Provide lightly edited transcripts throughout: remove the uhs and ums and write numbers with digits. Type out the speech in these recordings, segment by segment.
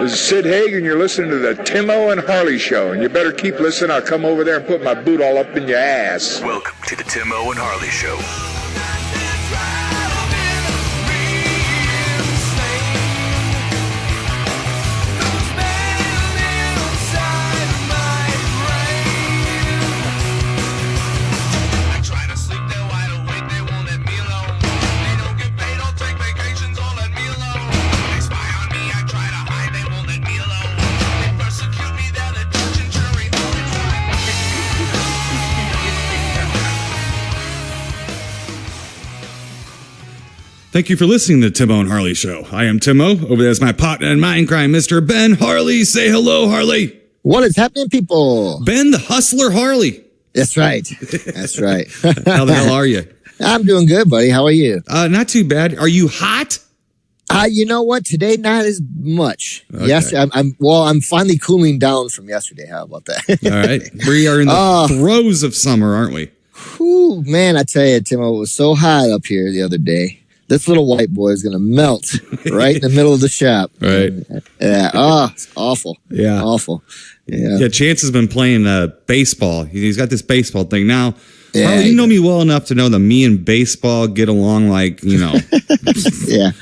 This is Sid Hagen. You're listening to the Timo and Harley Show, and you better keep listening. I'll come over there and put my boot all up in your ass. Welcome to the Timo and Harley Show. Thank you for listening to the Timo and Harley Show. I am Timo. Over there is my partner in mind crime, Mr. Ben Harley. Say hello, Harley. What is happening, people? Ben, the hustler Harley. That's right. That's right. How the hell are you? I'm doing good, buddy. How are you? Not too bad. Are you hot? You know what? Today, not as much. Okay. Yes, I'm finally cooling down from yesterday. How about that? All right. We are in the throes of summer, aren't we? Whew, man, I tell you, Timo, it was so hot up here the other day. This little white boy is going to melt right in the middle of the shop. Right. Yeah. It's awful. Yeah. Awful. Yeah. Yeah, Chance has been playing baseball. He's got this baseball thing. Now, Yeah, Harley, you know me well enough to know that me and baseball get along like, yeah.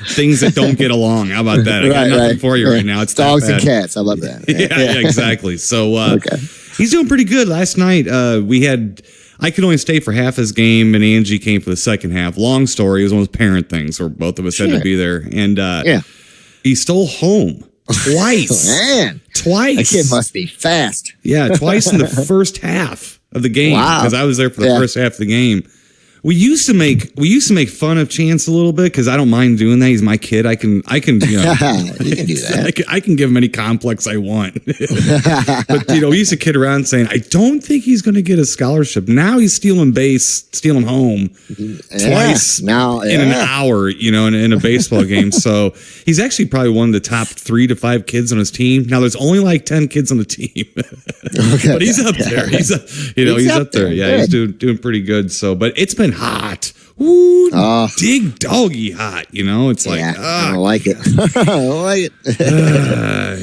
things that don't get along. How about that? I got nothing for you right now. It's dogs and cats. How about that? Yeah, exactly. So Okay. He's doing pretty good. Last night, I could only stay for half his game, and Angie came for the second half. Long story. It was one of those parent things where both of us had to be there. And he stole home twice. Man. Twice. That kid must be fast. Yeah, twice in the first half of the game. Wow. Because I was there for the first half of the game. We used to make fun of Chance a little bit because I don't mind doing that. He's my kid. I can you can do that. I can give him any complex I want. But we used to kid around saying, I don't think he's going to get a scholarship. Now he's stealing home twice now in an hour, in a baseball game. So he's actually probably one of the top 3 to 5 kids on his team. Now there's only like 10 kids on the team, but he's up there. He's up there. Yeah, he's doing pretty good. So, but it's been hot. Ooh, dig doggy hot. It's like, I don't like it. I don't like it.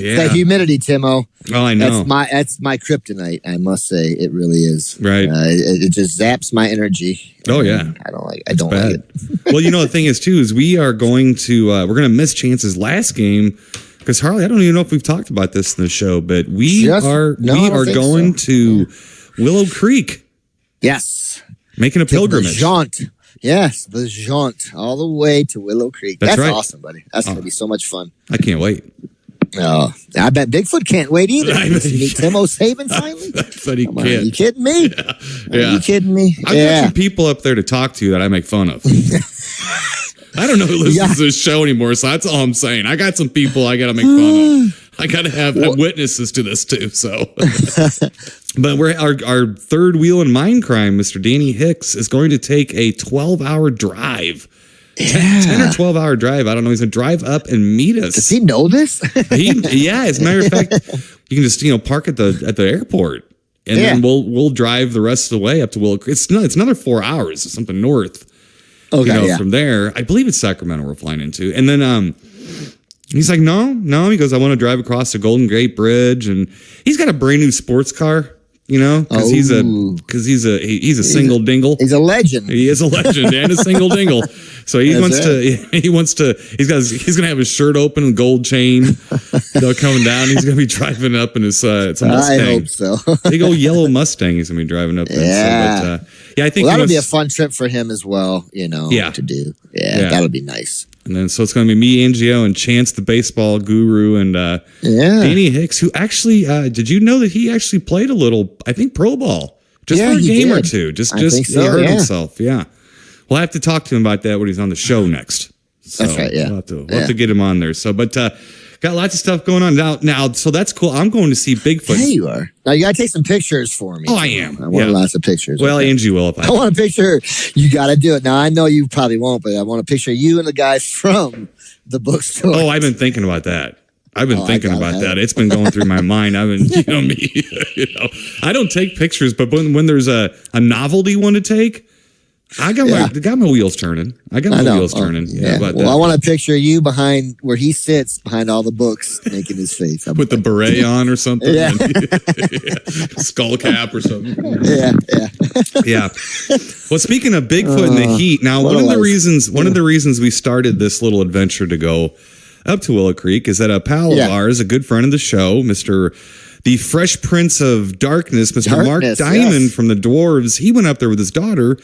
Yeah. That humidity, Timo. Oh, I know. That's my kryptonite. I must say, it really is. Right. It just zaps my energy. Oh yeah. I don't like it. Well, the thing is too is we're going to miss Chance's last game because Harley, I don't even know if we've talked about this in the show, but we are going to Willow Creek. Yes. Making a pilgrimage. The jaunt. Yes, the jaunt all the way to Willow Creek. That's right. Awesome, buddy. That's going to be so much fun. I can't wait. Oh, I bet Bigfoot can't wait either. To meet Timo Saban finally. But he can't. Are you kidding me? Yeah. Are you kidding me? I've got some people up there to talk to that I make fun of. I don't know who listens to this show anymore, so that's all I'm saying. I got some people I got to make fun of. I got to have witnesses to this too. So, but our third wheel in mind crime, Mr. Danny Hicks, is going to take a 12-hour drive. 10 or 12-hour drive. I don't know. He's going to drive up and meet us. Does he know this? As a matter of fact, you can just park at the airport, and then we'll drive the rest of the way up to Willow Creek. It's another 4 hours or something north. Okay, from there, I believe it's Sacramento we're flying into, and then he's like, no. He goes, I want to drive across the Golden Gate Bridge, and he's got a brand new sports car. Because he's a single dingle. He's a legend. He is a legend and a single dingle. So he's gonna have his shirt open and gold chain, coming down. He's gonna be driving up in his it's a Mustang. I hope so. Big old yellow Mustang he's gonna be driving up in. Yeah. So, I think that'll be a fun trip for him as well, to do. Yeah, that'll be nice. And then, so it's going to be me, Angio, and Chance, the baseball guru, and Danny Hicks, who actually, did you know that he actually played a little, I think, pro ball, just for a game or two. Just he hurt himself. Yeah. We'll have to talk to him about that when he's on the show next. So that's right. Yeah. We'll have to get him on there. So, but got lots of stuff going on now. So that's cool. I'm going to see Bigfoot. There you are. Now you got to take some pictures for me. Oh, I am. I want lots of pictures. Well, Angie will. I want a picture. You got to do it. Now I know you probably won't, but I want a picture of you and the guy from the bookstore. Oh, I've been thinking about that. It's been going through my mind. I've been, me, I don't take pictures, but when there's a novelty one to take, I got my wheels turning. I got my wheels turning. Yeah. Well, I want to picture you behind where he sits behind all the books, making his face with the beret on or something. Yeah. Skull cap or something. Yeah. Yeah. Well, speaking of Bigfoot and the heat, now one of the reasons we started this little adventure to go up to Willow Creek is that a pal of ours, a good friend of the show, the Fresh Prince of Darkness, Mr. Mark Diamond from the Dwarves, he went up there with his daughter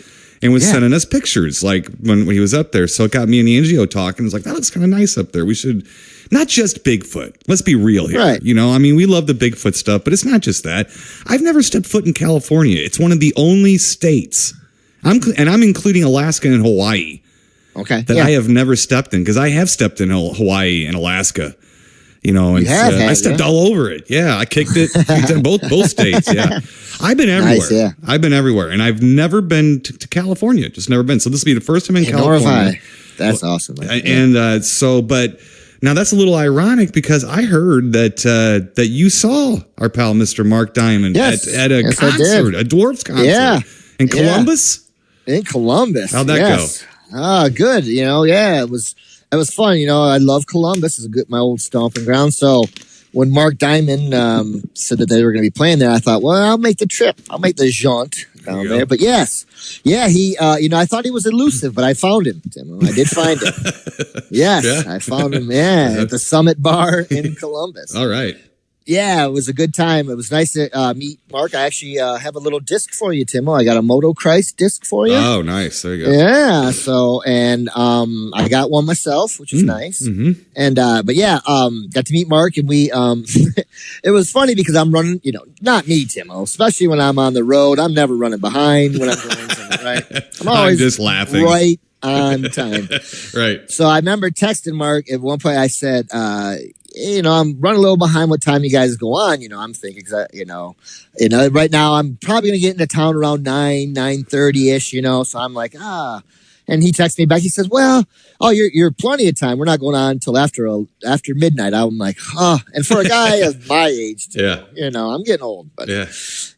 and was sending us pictures like when he was up there. So it got me and the NGO talking. It's like, that looks kind of nice up there. We should, not just Bigfoot. Let's be real here. Right. You know, I mean, we love the Bigfoot stuff, but it's not just that. I've never stepped foot in California. It's one of the only states, I'm including Alaska and Hawaii, that I have never stepped in, because I have stepped in Hawaii and Alaska. You know, and I stepped all over it. Yeah, I kicked it in both states. Yeah, I've been everywhere. Nice, yeah. I've been everywhere, and I've never been to California. Just never been. So this will be the first time in California. That's awesome. And but now that's a little ironic, because I heard that you saw our pal Mr. Mark Diamond at a concert, a Dwarves concert, in Columbus. In Columbus, how'd that go? Ah, good. You know, it was fun. You know, I love Columbus. It's my old stomping ground. So when Mark Diamond said that they were going to be playing there, I thought, well, I'll make the trip. I'll make the jaunt down there. But he, I thought he was elusive, but I found him, Tim. I did find him. Yes, I found him. Yeah, at the Summit Bar in Columbus. All right. Yeah, it was a good time. It was nice to meet Mark. I actually have a little disc for you, Timo. I got a Moto Christ disc for you. Oh, nice. There you go. Yeah. So, and I got one myself, which is nice. Mm-hmm. And got to meet Mark, and we it was funny because I'm running. You know, not me, Timo. Especially when I'm on the road, I'm never running behind when I'm doing something. Right? I'm always just laughing. Right on time. Right. So I remember texting Mark at one point. I said, I'm running a little behind what time you guys go on. You know, I'm thinking, right now I'm probably going to get into town around 9:30ish, so I'm like, and he texts me back. He says, well, you're plenty of time. We're not going on until after midnight. I'm like, and for a guy of my age, too, I'm getting old, but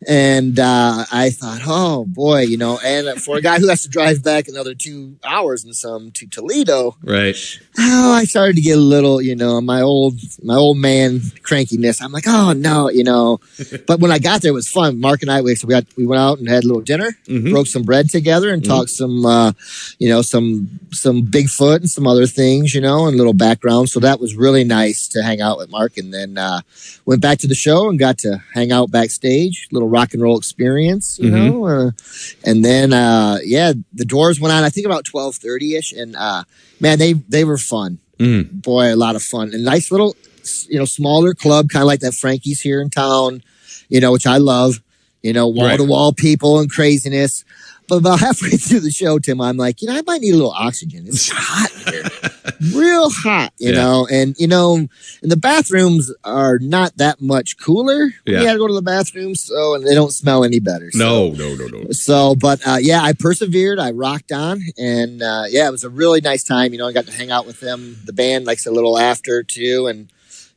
and I thought, oh boy, and for a guy who has to drive back another 2 hours and some to Toledo, right? Oh, I started to get a little, my old man crankiness. I'm like, oh no, But when I got there, it was fun. Mark and I, we went out and had a little dinner, broke some bread together, and talked some, some Bigfoot and some other things, and a little background. So that was really nice to hang out with Mark. And then went back to the show and got to hang out backstage, little rock and roll experience, and then the Dwarves went on, I think about 12:30ish, and man, they were fun. Boy, a lot of fun. And nice little, smaller club, kind of like that Frankie's here in town, which I love, wall-to-wall people and craziness. But about halfway through the show, Tim, I'm like, I might need a little oxygen. It's hot here. Real hot, you know. And, and the bathrooms are not that much cooler. Yeah. You got to go to the bathroom, and they don't smell any better. So. No. So, but, I persevered. I rocked on. And, it was a really nice time. I got to hang out with them. The band likes a little after, too. And,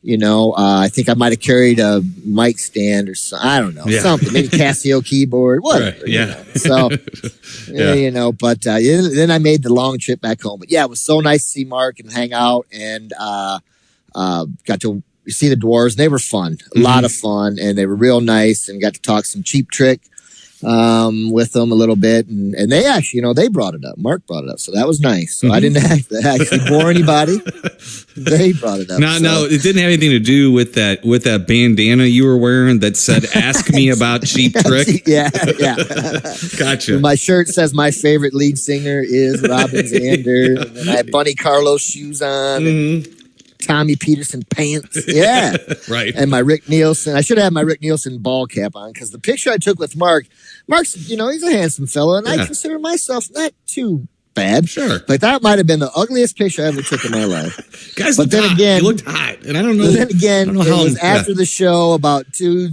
I think I might have carried a mic stand or something. I don't know. Something. Maybe Casio keyboard. Whatever. Right. Yeah. So, but then I made the long trip back home. But it was so nice to see Mark and hang out, and got to see the Dwarves. They were fun. A lot of fun, and they were real nice, and got to talk some Cheap Trick with them a little bit, and they actually, they brought it up. Mark brought it up, so that was nice. So I didn't actually bore anybody. They brought it up. No, it didn't have anything to do with that bandana you were wearing that said "Ask me about Cheap Trick." Yeah. Gotcha. My shirt says my favorite lead singer is Robin Zander, and then I have Bunny Carlos shoes on. And Tommy Peterson pants. Yeah. Right. And my Rick Nielsen. I should have my Rick Nielsen ball cap on, because the picture I took with Mark's, he's a handsome fella, and I consider myself not too bad. Sure. But that might have been the ugliest picture I ever took in my life. Guys, but then hot. Again, you looked hot. And I don't know. Then again, it was after the show, about 2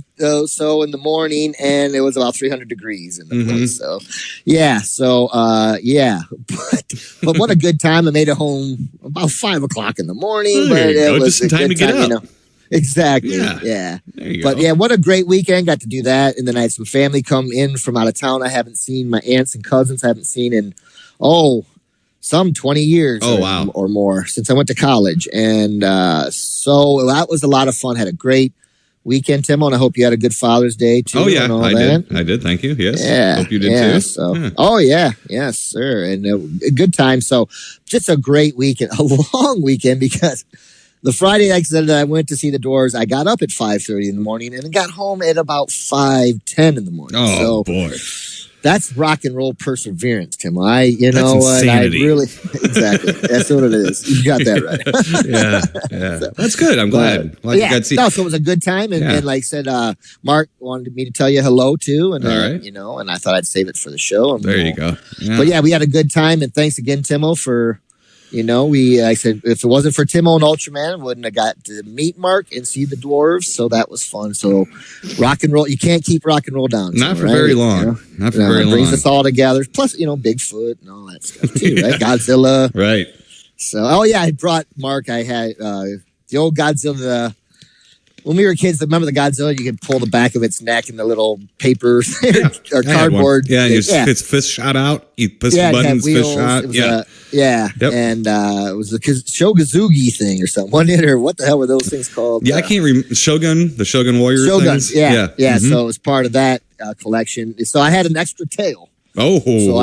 so in the morning, and it was about 300 degrees in the place. So, But what a good time. I made it home about 5 o'clock in the morning. But it was just in time to get up. Exactly. Yeah. Yeah. There you But go. yeah, what a great weekend. Got to do that. And then I had some family come in from out of town. I haven't seen my aunts and cousins. I haven't seen in, some 20 years Oh, wow. or more since I went to college. And so that was a lot of fun. Had a great weekend, Tim, and I hope you had a good Father's Day too. Oh, yeah, and all I that. did. I did. Thank you. Yes. Yeah. Hope you did yeah, too. So, Yeah. Oh, yeah. Yes, sir. And a good time. So just a great weekend, a long weekend because the Friday, like I said, that I went to see the Dwarves, I got up at 5:30 in the morning and got home at about 5:10 in the morning. Oh, so boy. that's rock and roll perseverance, Tim. You That's know what? insanity. I really, exactly. That's what it is. You got that right. Yeah. That's good. I'm glad. Glad you got to see. No, so it was a good time. And like I said, Mark wanted me to tell you hello too. And, All right. and I thought I'd save it for the show. And There you go. Yeah. But yeah, we had a good time. And thanks again, Timo, for, I said, if it wasn't for Timo and Ultraman, wouldn't have got to meet Mark and see the Dwarves. So that was fun. So rock and roll, you can't keep rock and roll down. Not Timo, for right? very long. Not for very it brings long. us all together. Plus, Bigfoot and all that stuff too, right? Godzilla. Right. So, I brought Mark. I had the old Godzilla. When we were kids, remember the Godzilla? You could pull the back of its neck and the little paper or I had one. cardboard. Yeah, its fist shot out. You push the it button, had its fist wheels. shot. It was Yeah. Yep. And it was the Shogazugi thing or something. Wasn't it? Or what the hell were those things called? Yeah, I can't remember. The Shogun Warrior Shoguns. things. Yeah. Mhm. So it was part of that collection. So I had an extra tail. Oh. So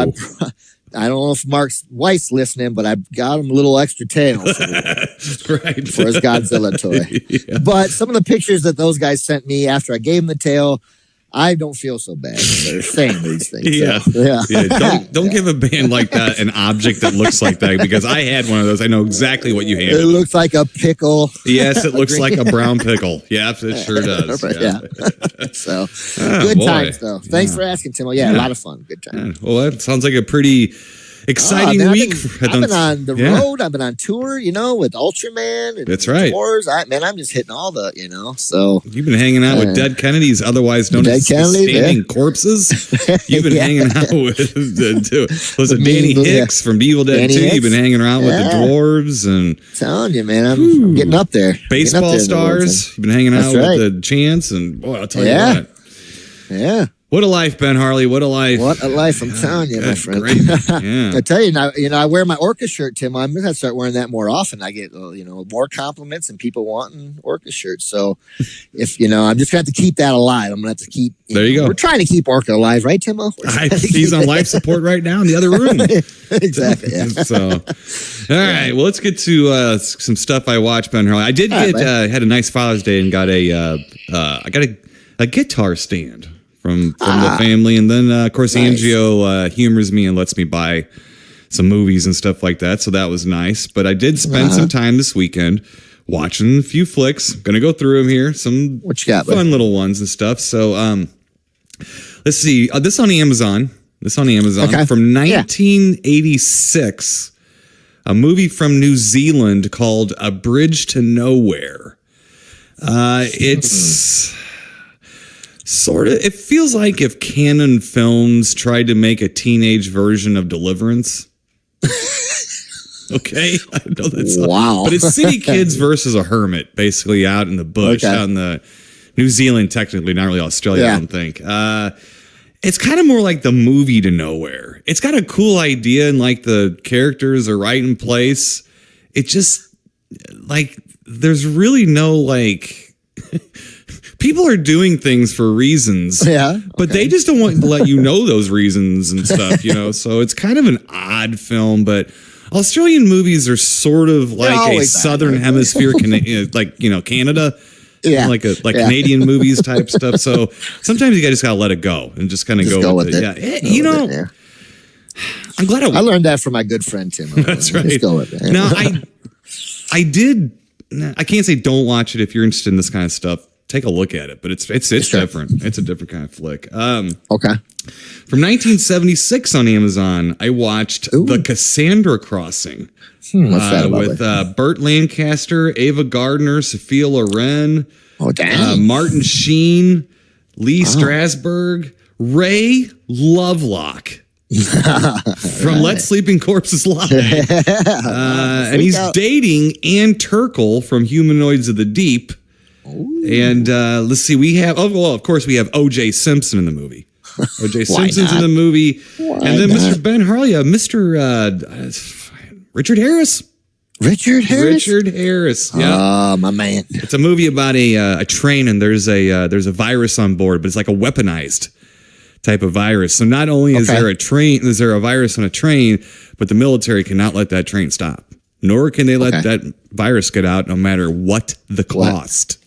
I don't know if Mark's wife's listening, but I got him a little extra tail right. for his Godzilla toy. Yeah. But some of the pictures that those guys sent me after I gave him the tail, I don't feel so bad. They're saying these things. Yeah. So, yeah. Don't give a band like that an object that looks like that because I had one of those. I know exactly what you It handed. looks like a pickle. Yes, it looks like a brown pickle. Yeah, it sure does. Yeah. So Oh, good boy. times though. Thanks for asking, Timo. Yeah, a lot of fun. Good time. Well, that sounds like a pretty exciting man, week. I've been on the road. I've been on tour, with Ultraman. And That's right. Dwarves. I'm just hitting all the, so. You've been hanging out with dead Kennedys, otherwise known as standing corpses. You've been hanging out with was it Danny Hicks from Evil Dead Danny 2? Hicks. You've been hanging around with the Dwarves and Telling you, man, I'm getting up there. baseball stars. You've been hanging out with the Chants, and boy, I'll tell you what. Yeah. What a life, Ben Harley. What a life. What a life, I'm telling you, my friend. Great. Yeah. I tell you now, I wear my Orca shirt, Tim. I'm gonna start wearing that more often. I get, more compliments and people wanting Orca shirts. So, if I'm just gonna have to keep that alive. I'm gonna have to keep. There you go. We're trying to keep Orca alive, right, Timo? He's on life support right now in the other room. Exactly. Yeah. So, all right. Well, let's get to some stuff I watched, Ben Harley. I did had a nice Father's Day and got I got a guitar stand from the family, and then of course Angio humors me and lets me buy some movies and stuff like that, so that was nice. But I did spend some time this weekend watching a few flicks. Gonna go through them here, some what you got, fun little ones and stuff. So let's see, this on Amazon Okay. from 1986, a movie from New Zealand called A Bridge to Nowhere. It's it feels like if Canon Films tried to make a teenage version of Deliverance. Okay, I know that's wow, but it's city kids versus a hermit, basically out in the bush, out in the New Zealand, technically, not really Australia. I don't think. It's kind of more like the movie to Nowhere. It's got a cool idea and like the characters are right in place. It just there's really no people are doing things for reasons. Yeah. But they just don't want to let you know those reasons and stuff, So it's kind of an odd film, but Australian movies are sort of like a Southern Hemisphere, Canada. Yeah. Like Canadian movies type stuff. So sometimes you just gotta let it go and just kind of go with it. Yeah. I'm glad I learned that from my good friend Tim. That's right. Just go with it. Now I can't say don't watch it if you're interested in this kind of stuff. Take a look at it, but it's different. It's a different kind of flick. Okay. From 1976 on Amazon, I watched The Cassandra Crossing. What's that about? With Burt Lancaster, Ava Gardner, Sophia Loren, Martin Sheen, Lee Strasberg, Ray Lovelock from Let Sleeping Corpses Lie. And he's dating Ann Turkle from Humanoids of the Deep. And let's see, we have, of course, we have O.J. Simpson in the movie. O.J. Simpson's in the movie. And then Mr. Ben Harley, Mr. Richard Harris. Richard Harris. Yeah. Oh, my man. It's a movie about a train, and there's a virus on board, but it's like a weaponized type of virus. So not only is there a virus on a train, but the military cannot let that train stop. Nor can they let that virus get out, no matter what the cost.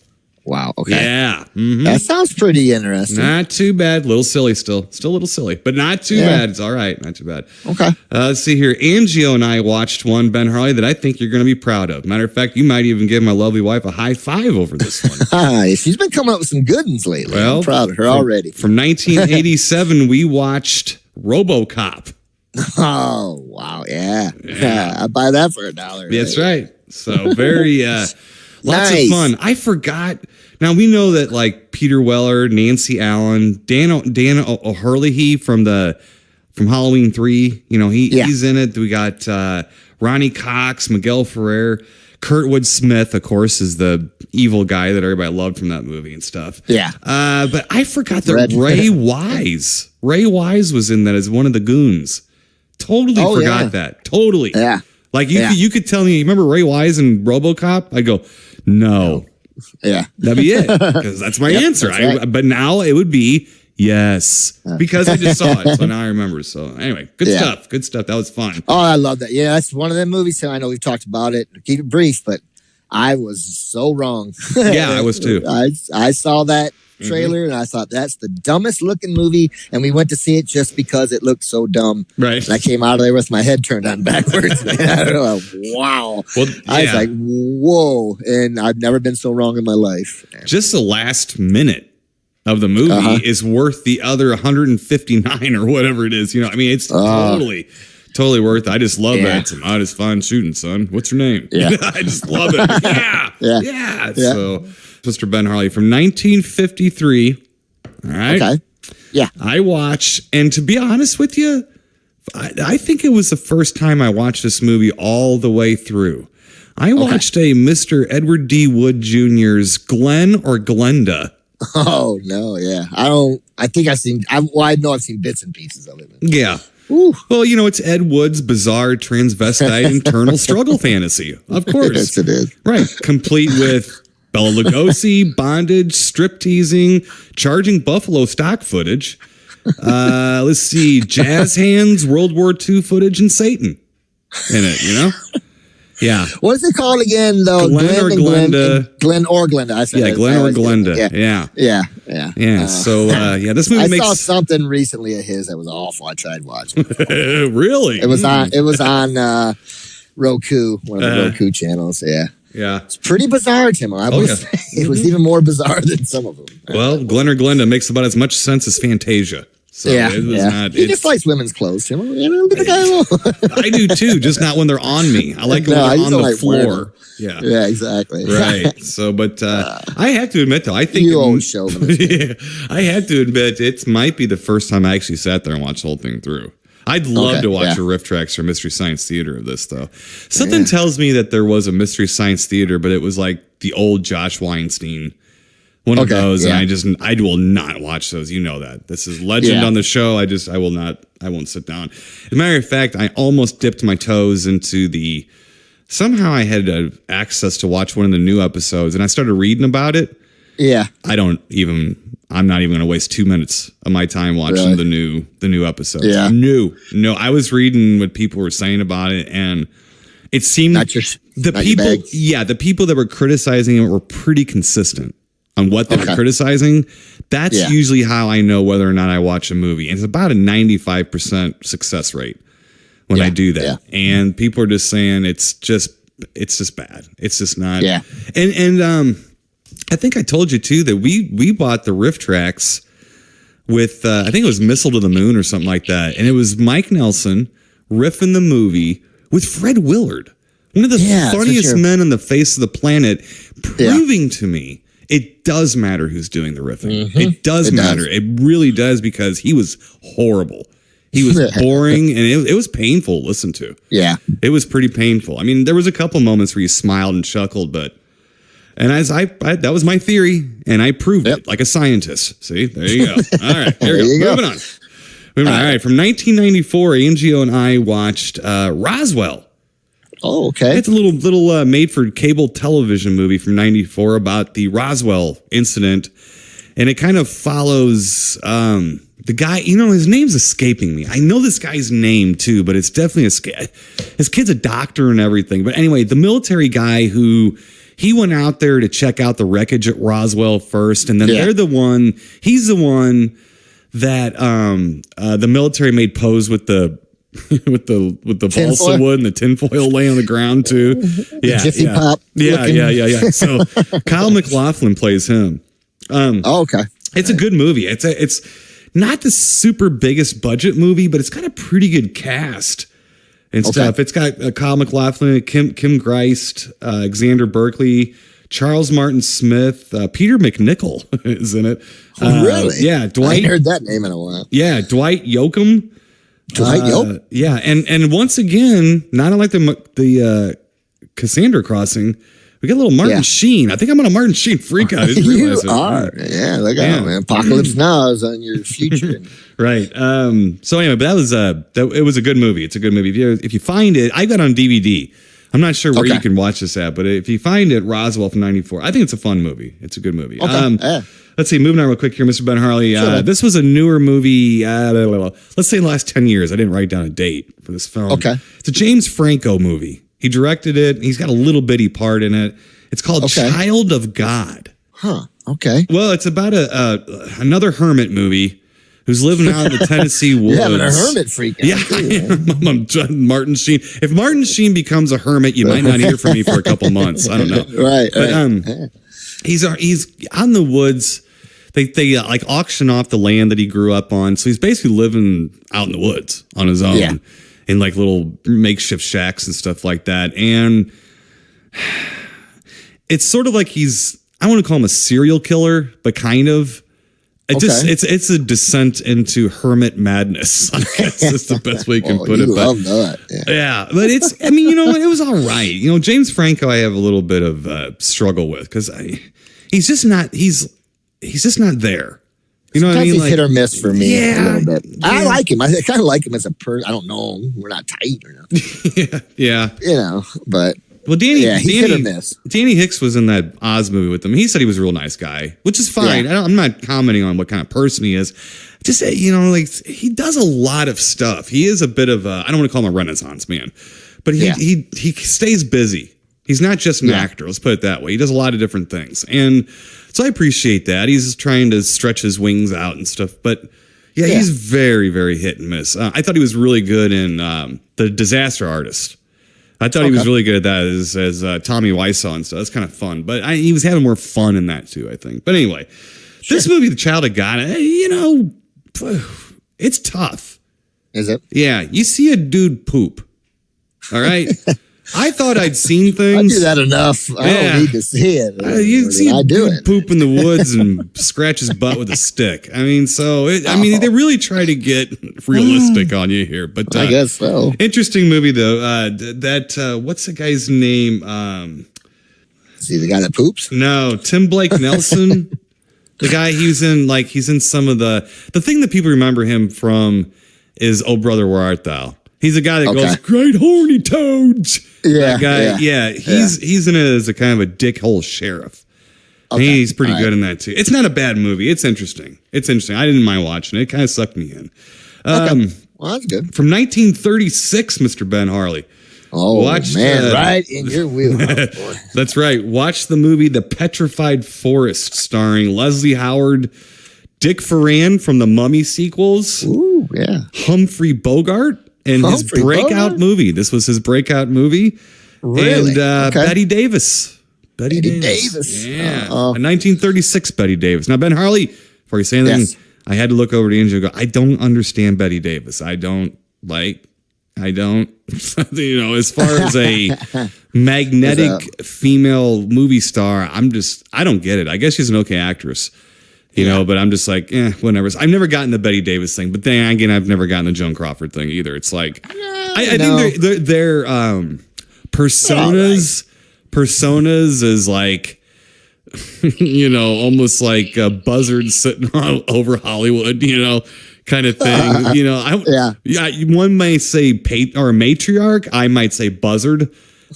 Wow. Okay. Yeah. Mm-hmm. That sounds pretty interesting. Not too bad. Little silly still. Still a little silly, but not too bad. It's all right. Not too bad. Okay. Let's see here. Angio and I watched one, Ben Harley, that I think you're going to be proud of. Matter of fact, you might even give my lovely wife a high five over this one. Hi. She's been coming up with some good ones lately. Well, I'm proud of her already. From 1987, we watched RoboCop. Oh, wow. Yeah. I'd buy that for $1. That's right. So very... Lots of fun. I forgot. Now we know that like Peter Weller, Nancy Allen, Dan O'Hurley from Halloween 3. You know he's in it. We got Ronnie Cox, Miguel Ferrer, Kurtwood Smith. Of course, is the evil guy that everybody loved from that movie and stuff. Yeah. But I forgot that Ray Wise. Ray Wise was in that as one of the goons. Totally forgot that. Totally. Yeah. Like you could tell me. You remember Ray Wise in RoboCop? I go. No. Yeah. That'd be it. Because that's my answer. That's right. But now it would be yes. Because I just saw it. So now I remember. So anyway, good stuff. Good stuff. That was fun. Oh, I love that. Yeah, that's one of them movies. I know we've talked about it. Keep it brief, but I was so wrong. Yeah, I was too. I saw that trailer and I thought that's the dumbest looking movie, and we went to see it just because it looked so dumb. Right. And I came out of there with my head turned on backwards. Wow. Well, I was like, whoa. And I've never been so wrong in my life. Just the last minute of the movie is worth the other 159 or whatever it is. You know, I mean, it's totally worth it. I just love that. It's some oddest fun shooting, son. What's your name? Yeah. I just love it. Yeah. So, Mr. Ben Harley from 1953. All right. Okay. Yeah. I watched, and to be honest with you, I think it was the first time I watched this movie all the way through. I watched a Mr. Edward D. Wood Jr.'s Glenn or Glenda. Oh, no. Yeah. I know I've seen bits and pieces of it. Yeah. Ooh. Well, you know, it's Ed Wood's bizarre transvestite internal struggle fantasy. Of course. Yes, it is. Right. Complete with Bela Lugosi, bondage, strip teasing, charging buffalo stock footage. Let's see. Jazz hands, World War II footage, and Satan in it, you know? Yeah. What is it called again, though? Glenn or Glenda. Glenn or Glenda. I said Glenn or Glenda. Yeah. So, this movie I saw something recently of his that was awful. I tried watching it. Really? It was on Roku, one of the Roku channels. Yeah. Yeah. It's pretty bizarre, Tim. I will say. It was even more bizarre than some of them. Well, Glenn or Glenda makes about as much sense as Fantasia. So he just likes women's clothes, Tim. You know, get the guy alone. I do too, just not when they're on me. I like when they're on the floor. Yeah, exactly. Right. So, but I have to admit, though, I think you old chauvinist. I have to admit, it might be the first time I actually sat there and watched the whole thing through. I'd love to watch a riff tracks or Mystery Science Theater of this, though. Something tells me that there was a Mystery Science Theater, but it was like the old Josh Weinstein. One of those, and I will not watch those. You know that. This is legend on the show. I won't sit down. As a matter of fact, I almost dipped my toes into somehow I had access to watch one of the new episodes, and I started reading about it. Yeah. I'm not even going to waste 2 minutes of my time watching the new episodes. Yeah. No, I was reading what people were saying about it, and it seemed the people that were criticizing it were pretty consistent on what they were criticizing. That's usually how I know whether or not I watch a movie. And it's about a 95% success rate when I do that. Yeah. And people are just saying it's just bad. It's just not. Yeah. And I think I told you too that we bought the riff tracks with I think it was Missile to the Moon or something like that. And it was Mike Nelson riffing the movie with Fred Willard, one of the funniest men on the face of the planet, proving to me it does matter who's doing the riffing. Mm-hmm. It does matter. It really does, because he was horrible. He was boring, and it was painful to listen to. Yeah. It was pretty painful. I mean, there was a couple moments where you smiled and chuckled, but And as I that was my theory, and I proved it like a scientist. See, there you go. All right, here we go. Moving on. All right, from 1994, Angio and I watched Roswell. Oh, okay. It's a little made-for-cable television movie from '94 about the Roswell incident, and it kind of follows the guy. You know, his name's escaping me. I know this guy's name too, but it's definitely his kid's a doctor and everything. But anyway, the military guy who. He went out there to check out the wreckage at Roswell first, and then he's the one that the military made pose with the balsa wood and the tinfoil laying on the ground too. Yeah, Jiffy Pop. Yeah. So Kyle MacLachlan plays him. Okay. It's a good movie. It's not the super biggest budget movie, but it's got a pretty good cast. And stuff. It's got Kyle MacLachlan, Kim Greist, Xander Berkeley, Charles Martin Smith, Peter McNichol is in it. Really? Yeah, Dwight. I ain't heard that name in a while. Yeah, Dwight Yoakam. Yeah, and once again, not unlike the Cassandra Crossing, we get a little Martin Sheen. I think I'm on a Martin Sheen freak out. I didn't realize it. Are. Yeah, look out, man. Apocalypse Now is on your future. Right. So anyway, but it was a good movie. It's a good movie. If you find it, I got it on DVD. I'm not sure where you can watch this at, but if you find it, Roswell from '94, I think it's a fun movie. It's a good movie. Okay. Let's see, moving on real quick here, Mr. Ben Harley. Sure. This was a newer movie, let's say in the last 10 years. I didn't write down a date for this film. Okay. It's a James Franco movie. He directed it. He's got a little bitty part in it. It's called Child of God. Huh. Okay. Well, it's about another hermit movie who's living out in the Tennessee woods. Yeah, but a hermit freak. I'm Martin Sheen. If Martin Sheen becomes a hermit, you might not hear from me for a couple months. I don't know. Right. But he's out in the woods. They like auction off the land that he grew up on. So he's basically living out in the woods on his own in like little makeshift shacks and stuff like that. And it's sort of like I want to call him a serial killer, but kind of. It's a descent into hermit madness. I guess that's the best way you can put it. Love that. Yeah, but you know what? It was all right. You know, James Franco, I have a little bit of struggle with because he's just not there. You know what I mean? He's like, hit or miss for me a little bit. Yeah. I like him. I kind of like him as a person. I don't know. We're not tight or nothing. Yeah. You know, but. Well, Danny hit or miss. Danny Hicks was in that Oz movie with him. He said he was a real nice guy, which is fine. Yeah. I'm not commenting on what kind of person he is. Just, you know, like he does a lot of stuff. He is a bit of I don't want to call him a Renaissance man, but he stays busy. He's not just an actor. Let's put it that way. He does a lot of different things. And so I appreciate that. He's trying to stretch his wings out and stuff. But he's very, very hit and miss. I thought he was really good in The Disaster Artist. I thought he was really good at that as Tommy Wiseau and stuff. That's kind of fun. But he was having more fun in that too, I think. But anyway, this movie, The Child of God, you know, it's tough. Is it? Yeah. You see a dude poop. All right. I thought I'd seen things. I do that enough. I don't need to see it. You see a dude poop in the woods and scratch his butt with a stick. I mean, they really try to get realistic on you here. But I guess so. Interesting movie though. What's the guy's name? See the guy that poops? No, Tim Blake Nelson. The guy he's in some of the thing that people remember him from is Oh Brother Where Art Thou. He's a guy that goes, great horny toads. Yeah. That guy, he's in it as a kind of a dickhole sheriff. Okay. He's pretty good in that too. It's not a bad movie. It's interesting. I didn't mind watching it. It kind of sucked me in. Well, that's good. From 1936, Mr. Ben Harley. Oh, man, right in your wheelhouse, boy. That's right. Watch the movie The Petrified Forest, starring Leslie Howard, Dick Foran from the Mummy sequels. Ooh, yeah. Humphrey Bogart. And his breakout movie. This was his breakout movie. Really? And Betty Davis. Betty Davis. Yeah. A 1936 Betty Davis. Now, Ben Harley, before you say anything, I had to look over to Angel and go, I don't understand Betty Davis. I don't, you know, as far as a magnetic female movie star, I don't get it. I guess she's an okay actress. You know, but I'm just like, whatever. I've never gotten the Betty Davis thing, but then again, I've never gotten the Joan Crawford thing either. It's like, I think their personas is like, almost like a buzzard sitting over Hollywood, kind of thing. One may say or a matriarch. I might say buzzard.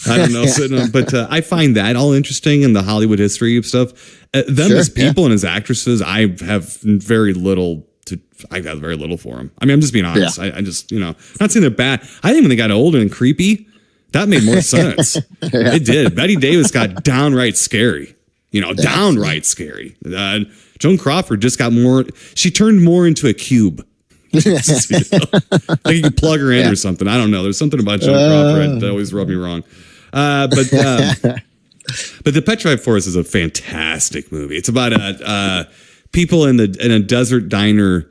I don't know, but I find that all interesting in the Hollywood history of stuff. Them as people and as actresses, I have very little for them. I mean, I'm just being honest. Yeah. I just, not saying they're bad. I think when they got older and creepy, that made more sense. It did. Betty Davis got downright scary. Downright scary. Joan Crawford just got more. She turned more into a cube. Like you could plug her in or something. I don't know. There's something about Joan Crawford that always rubbed me wrong. But The Petrified Forest is a fantastic movie. It's about people in a desert diner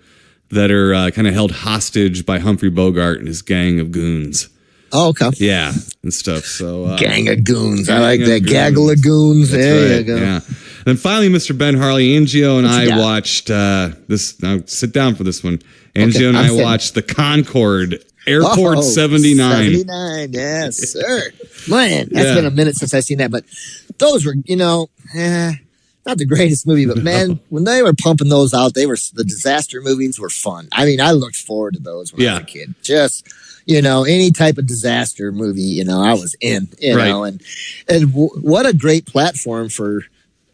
that are kind of held hostage by Humphrey Bogart and his gang of goons. Oh, okay. Yeah, and stuff. So gang of goons. I like that. Gaggle of goons. There you go. Yeah. Then finally, Mr. Ben Harley, Angio and I watched this. Now sit down for this one. Angio and I watched The Concorde, Airport 79. 79, yes, sir. Man, that's been a minute since I've seen that, but those were, not the greatest movie, but man, when they were pumping those out, the disaster movies were fun. I mean, I looked forward to those when I was a kid. Just, any type of disaster movie, I was in, know, and what a great platform for,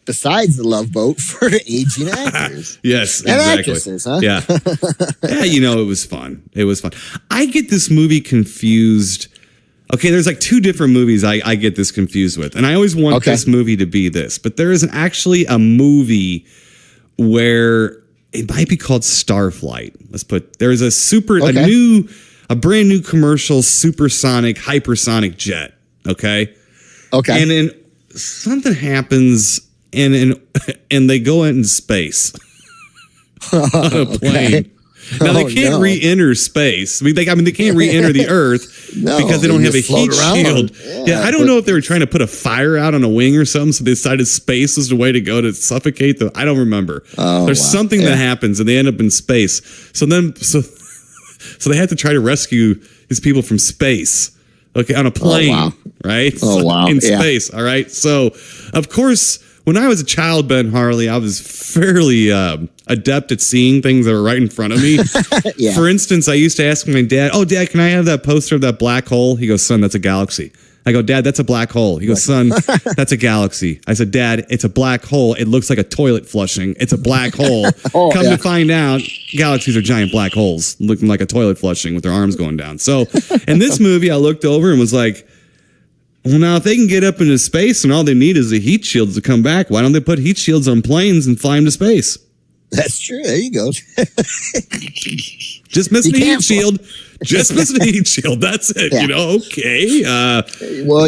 besides The Love Boat, for aging actors. Yes, and exactly. actresses, huh? Yeah. It was fun. It was fun. I get this movie confused. Okay, there's like two different movies I get this confused with. And I always want this movie to be this. But there is actually a movie where it might be called Starflight. There's a brand new commercial supersonic, hypersonic jet. Okay. And then something happens and they go into space on a plane. Now they can't re-enter space. I mean, they can't re-enter the Earth because they don't have a heat shield. Yeah, I don't know if they were trying to put a fire out on a wing or something, so they decided space was the way to go to suffocate them. I don't remember. There's something that happens, and they end up in space. So they have to try to rescue these people from space. Okay, on a plane, right? In space. All right. So, of course, when I was a child, Ben Harley, I was fairly adept at seeing things that were right in front of me. For instance, I used to ask my dad, "Oh, Dad, can I have that poster of that black hole?" He goes, "Son, that's a galaxy." I go, "Dad, that's a black hole." He goes, "Son, that's a galaxy." I said, "Dad, it's a black hole. It looks like a toilet flushing. It's a black hole." Come to find out, galaxies are giant black holes looking like a toilet flushing with their arms going down. So in this movie, I looked over and was like, well, now, if they can get up into space and all they need is the heat shields to come back, why don't they put heat shields on planes and fly them to space? That's true. There you go. Just missing the heat shield. Just missing the heat shield. That's it. Okay. Well,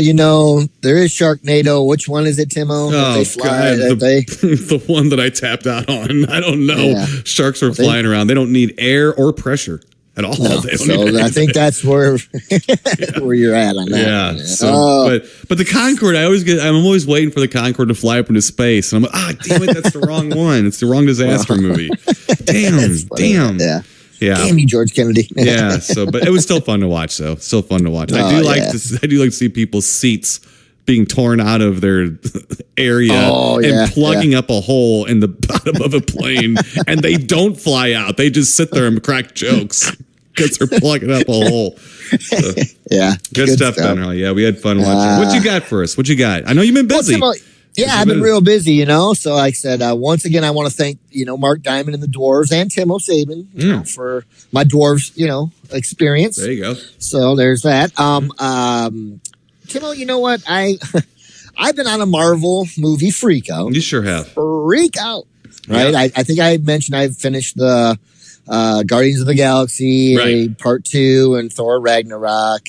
there is Sharknado. Which one is it, Timo? Oh, God. The one that I tapped out on. I don't know. Yeah. Sharks are flying around. They don't need air or pressure at all. No, so I think that's where where you're at on that. Yeah. So, but the Concorde, I'm always waiting for the Concorde to fly up into space, and I'm like, damn it, that's the wrong one. It's the wrong disaster movie. Damn. Yeah. Damn you, George Kennedy. Yeah. So, but it was still fun to watch, though. Still fun to watch. I do like to see people's seats being torn out of their area and plugging up a hole in the bottom of a plane, and they don't fly out. They just sit there and crack jokes because they're plugging up a hole. So, good stuff, Ben Harley. Yeah, we had fun watching. What you got for us? What you got? I know you've been busy. I've been real busy, So like I said, once again, I want to thank, Mark Diamond and the Dwarves and Timo Sabin for my Dwarves, experience. There you go. So there's that. Timo, you know what? I've been on a Marvel movie freak out. You sure have. Freak out. Right? Yeah. I think I mentioned I've finished the Guardians of the Galaxy Part 2 and Thor Ragnarok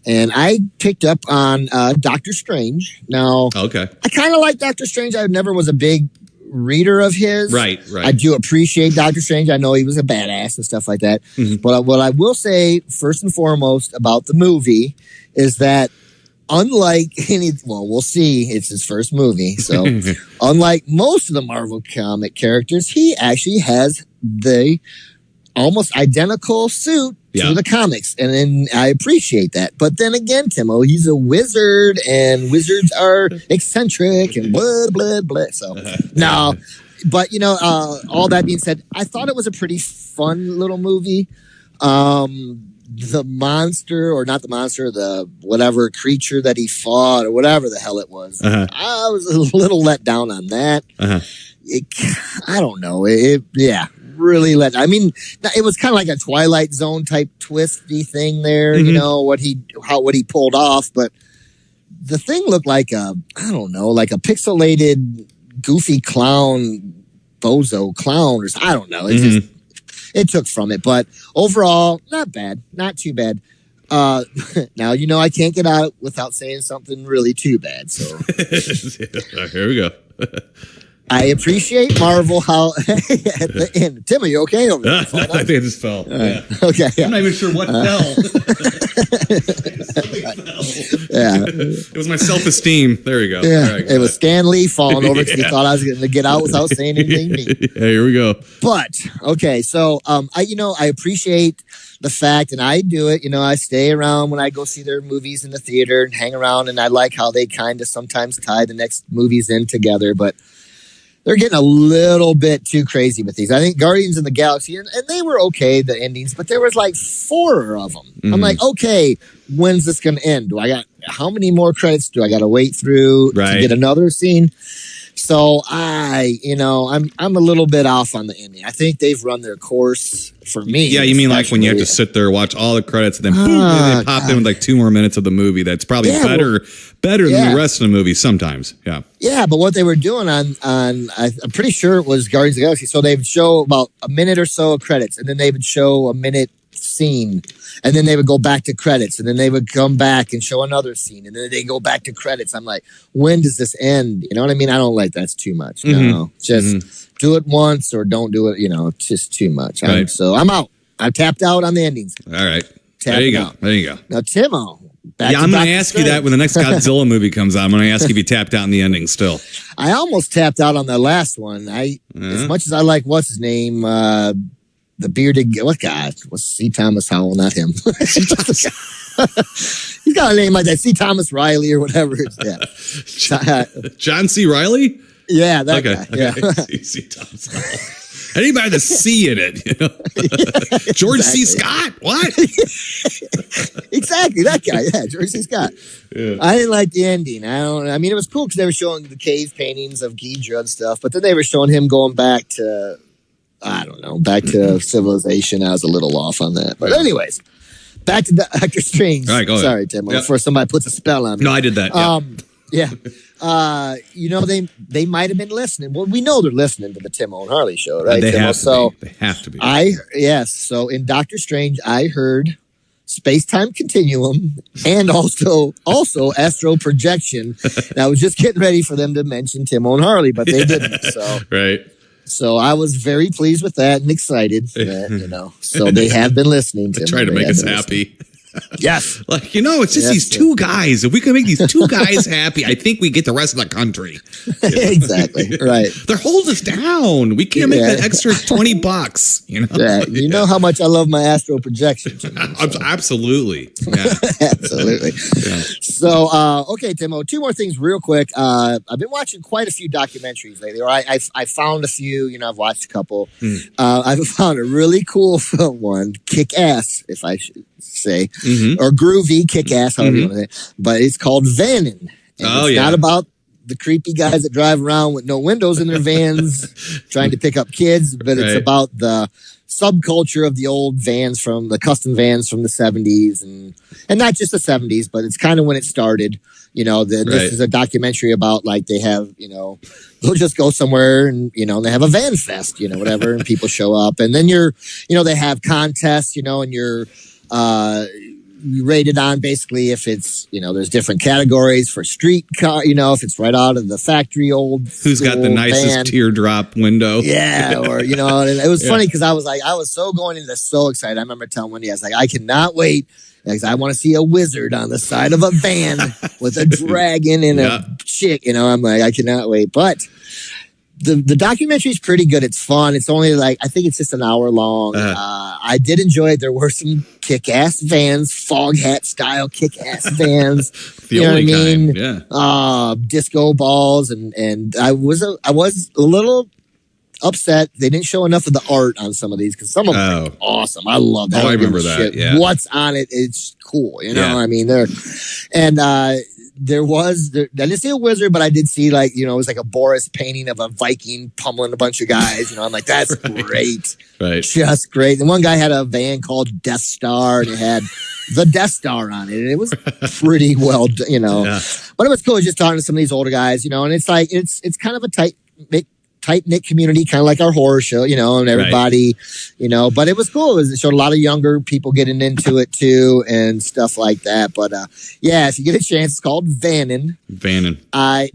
and I picked up on Doctor Strange. Now, I kind of like Doctor Strange. I never was a big reader of his. Right. I do appreciate Doctor Strange. I know he was a badass and stuff like that. Mm-hmm. But what I will say, first and foremost, about the movie is that unlike we'll see. It's his first movie. So unlike most of the Marvel comic characters, he actually has the almost identical suit to the comics. And then I appreciate that. But then again, Timo, he's a wizard and wizards are eccentric and blah, blah, blah. So no, but all that being said, I thought it was a pretty fun little movie. The monster, or not the monster, the whatever creature that he fought or whatever the hell it was. I was a little let down on that. I don't know. Really I mean, it was kind of like a Twilight Zone type twisty thing there, what he pulled off, but the thing looked like a pixelated goofy clown, bozo clown, or I don't know. It took from it, but overall, not bad, not too bad. Now, I can't get out without saying something really too bad. So here we go. I appreciate Marvel how at the end. Tim, are you okay over there? I think I just fell. Yeah. Okay. Yeah. I'm not even sure what fell. Yeah. It was my self-esteem. There we go. Yeah. Right, it was Stan Lee falling over because he thought I was going to get out without saying anything mean. Yeah, here we go. But okay, so I appreciate the fact, and I do it. I stay around when I go see their movies in the theater and hang around, and I like how they kind of sometimes tie the next movies in together, but they're getting a little bit too crazy with these. I think Guardians of the Galaxy, and they were okay, the endings, but there was like 4 of them. I'm like, okay, when's this going to end? How many more credits do I got to wait through to get another scene? So I'm a little bit off on the ending. I think they've run their course for me. Yeah, you mean like when you have to sit there, watch all the credits, and then boom, they pop in with like 2 more minutes of the movie. That's probably better than the rest of the movie sometimes. Yeah. Yeah, but what they were doing I'm pretty sure it was Guardians of the Galaxy. So they would show about a minute or so of credits, and then they would show a minute scene, and then they would go back to credits, and then they would come back and show another scene, and then they go back to credits. I'm like, when does this end? You know what I mean? I don't like that's too much. No, just do it once or don't do it. It's just too much. Right. So I'm out. I'm tapped out on the endings. All right. There you go. Now, Timo. I'm going to ask you that when the next Godzilla movie comes out. I'm going to ask you if you tapped out in the ending still. I almost tapped out on the last one. As much as I like, what's his name? The bearded, what's C. Thomas Howell, not him. He's got a name like that, C. Thomas Riley or whatever. Yeah. John C. Riley? Yeah, that guy. Yeah. C. Thomas Howell. Anybody with a C in it, George C. Scott? What? Exactly, that guy. Yeah, George C. Scott. Yeah. I didn't like the ending. I mean, it was cool because they were showing the cave paintings of Ghidra and stuff, but then they were showing him going back to, back to civilization. I was a little off on that. But anyways, back to Doctor Strange. All right, go ahead. Sorry, Tim. Before somebody puts a spell on me. No, I did that. Yeah. They might have been listening. Well, we know they're listening to the Timo and Harley show, right? They have to be. They have to be. So in Doctor Strange, I heard space-time continuum and also astral projection. And I was just getting ready for them to mention Timo and Harley, but they didn't. So right. So I was very pleased with that and excited that, so they have been listening to me. Try to make us happy. Yes. It's just these 2 guys. If we can make these 2 guys happy, I think we get the rest of the country. Exactly. Right. They're holding us down. We can't make that extra $20, Yeah. You know how much I love my astral projection. Absolutely. Yeah. Absolutely. Yeah. So, okay, Timo, 2 more things real quick. I've been watching quite a few documentaries lately, or I found a few, I've watched a couple. I've found a really cool one, Kick-Ass, if I should say, or groovy, kick-ass, however you want to say. But it's called Vanning. It's not about the creepy guys that drive around with no windows in their vans trying to pick up kids, but it's about the subculture of the old vans from the custom vans from the 70s and not just the 70s, but it's kind of when it started. This is a documentary about they have, they'll just go somewhere and, they have a van fest, whatever, and people show up. And then they have contests, and you're rated on basically if it's, there's different categories for street car, if it's right out of the factory old. Who's got the nicest van. Teardrop window. Yeah. Or, and it was funny because I was so going into this so excited. I remember telling Wendy, I was like, I cannot wait. Because I want to see a wizard on the side of a van with a dragon and a chick, I'm like, I cannot wait. But The documentary is pretty good. It's fun. It's only I think it's just an hour long. I did enjoy it. There were some kick-ass vans, fog hat style kick-ass vans. The you know what I only mean? kind, yeah. Disco balls, and I was a little upset they didn't show enough of the art on some of these because some of them are awesome. I love that. I remember that. Yeah. What's on it? It's cool. You know, Yeah. I mean, there was I didn't see a wizard, but I did see it was like a Boris painting of a Viking pummeling a bunch of guys. You know, I'm like, that's great. Right. Just great. And one guy had a van called Death Star and it had the Death Star on it. And it was pretty well, Yeah. but it was cool just talking to some of these older guys, and it's like, it's kind of a tight-knit community, kind of like our horror show, and everybody, but it was cool. It showed a lot of younger people getting into it too and stuff like that. But if you get a chance, it's called Vannin.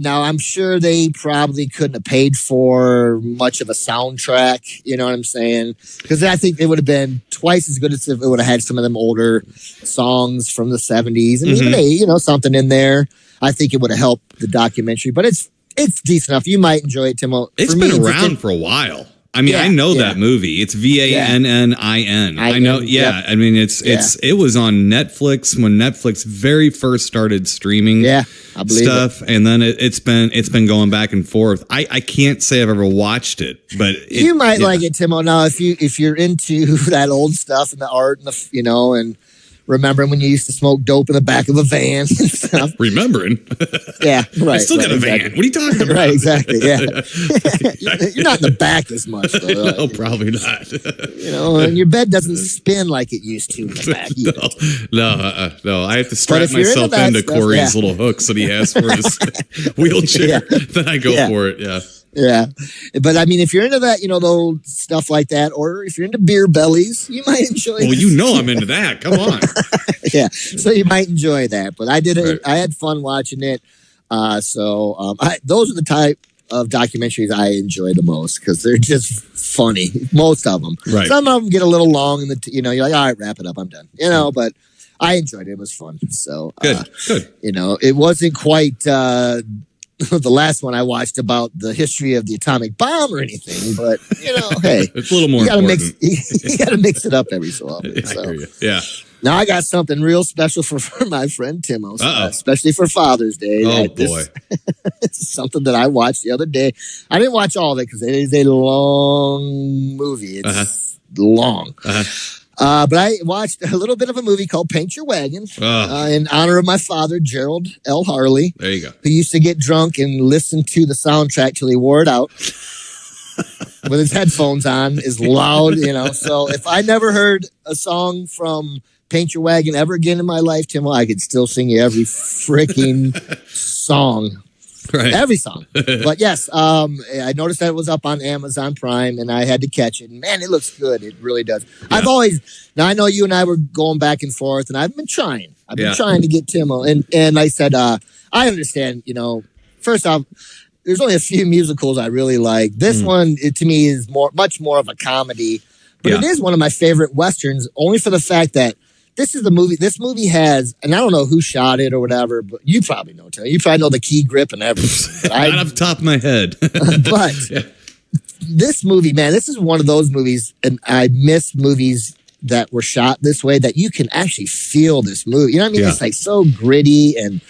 Now I'm sure they probably couldn't have paid for much of a soundtrack, you know what I'm saying? Because I think it would have been twice as good as if it would have had some of them older songs from the 70s and even something in there. I think it would have helped the documentary, but it's decent enough. You might enjoy it, Timo. It's been around for a while. I mean, I know that movie. It's Vannin. I know. Yeah. I mean, it was on Netflix when Netflix very first started streaming I believe stuff. And then it's been going back and forth. I can't say I've ever watched it, but you might like it, Timo. Now, if you're into that old stuff and the art and and remembering when you used to smoke dope in the back of a van and stuff. Remembering? Yeah, right. I still got a van. What are you talking about? Right, exactly, yeah. You're not in the back as much, though. No, probably not. And your bed doesn't spin like it used to in the back either. No. I have to strap myself into Corey's little hooks that he has for his wheelchair. Then I go for it, Yeah. But I mean, if you're into that, the old stuff like that, or if you're into beer bellies, you might enjoy it. Well, I'm into that. Come on. Yeah. So you might enjoy that. But I did it. I had fun watching it. Those are the type of documentaries I enjoy the most because they're just funny. Most of them. Right. Some of them get a little long and you're like, all right, wrap it up. I'm done. But I enjoyed it. It was fun. So good. It wasn't quite, the last one I watched about the history of the atomic bomb or anything, but hey, it's a little more important. You got to mix it up every so often. I hear you. Yeah. Now I got something real special for my friend Timo, especially for Father's Day. Oh boy, it's something that I watched the other day. I didn't watch all of it because it is a long movie. It's long. But I watched a little bit of a movie called Paint Your Wagon in honor of my father, Gerald L. Harley. There you go. Who used to get drunk and listen to the soundtrack till he wore it out with his headphones on, is loud, So if I never heard a song from Paint Your Wagon ever again in my life, Tim, I could still sing you every freaking song. Right. Every song. But yes, I noticed that it was up on Amazon Prime and I had to catch it. And man, it looks good. It really does. Yeah. Now I know you and I were going back and forth and I've been trying to get Timo. And I said, I understand, first off, there's only a few musicals I really like. This one, to me, is much more of a comedy. But it is one of my favorite Westerns, only for the fact that this is the movie. This movie has, and I don't know who shot it or whatever, but you probably know, Tony. You probably know the key grip and everything. Right off the top of my head. But this movie, man, this is one of those movies, and I miss movies that were shot this way that you can actually feel this movie. You know what I mean? Yeah. It's like so gritty and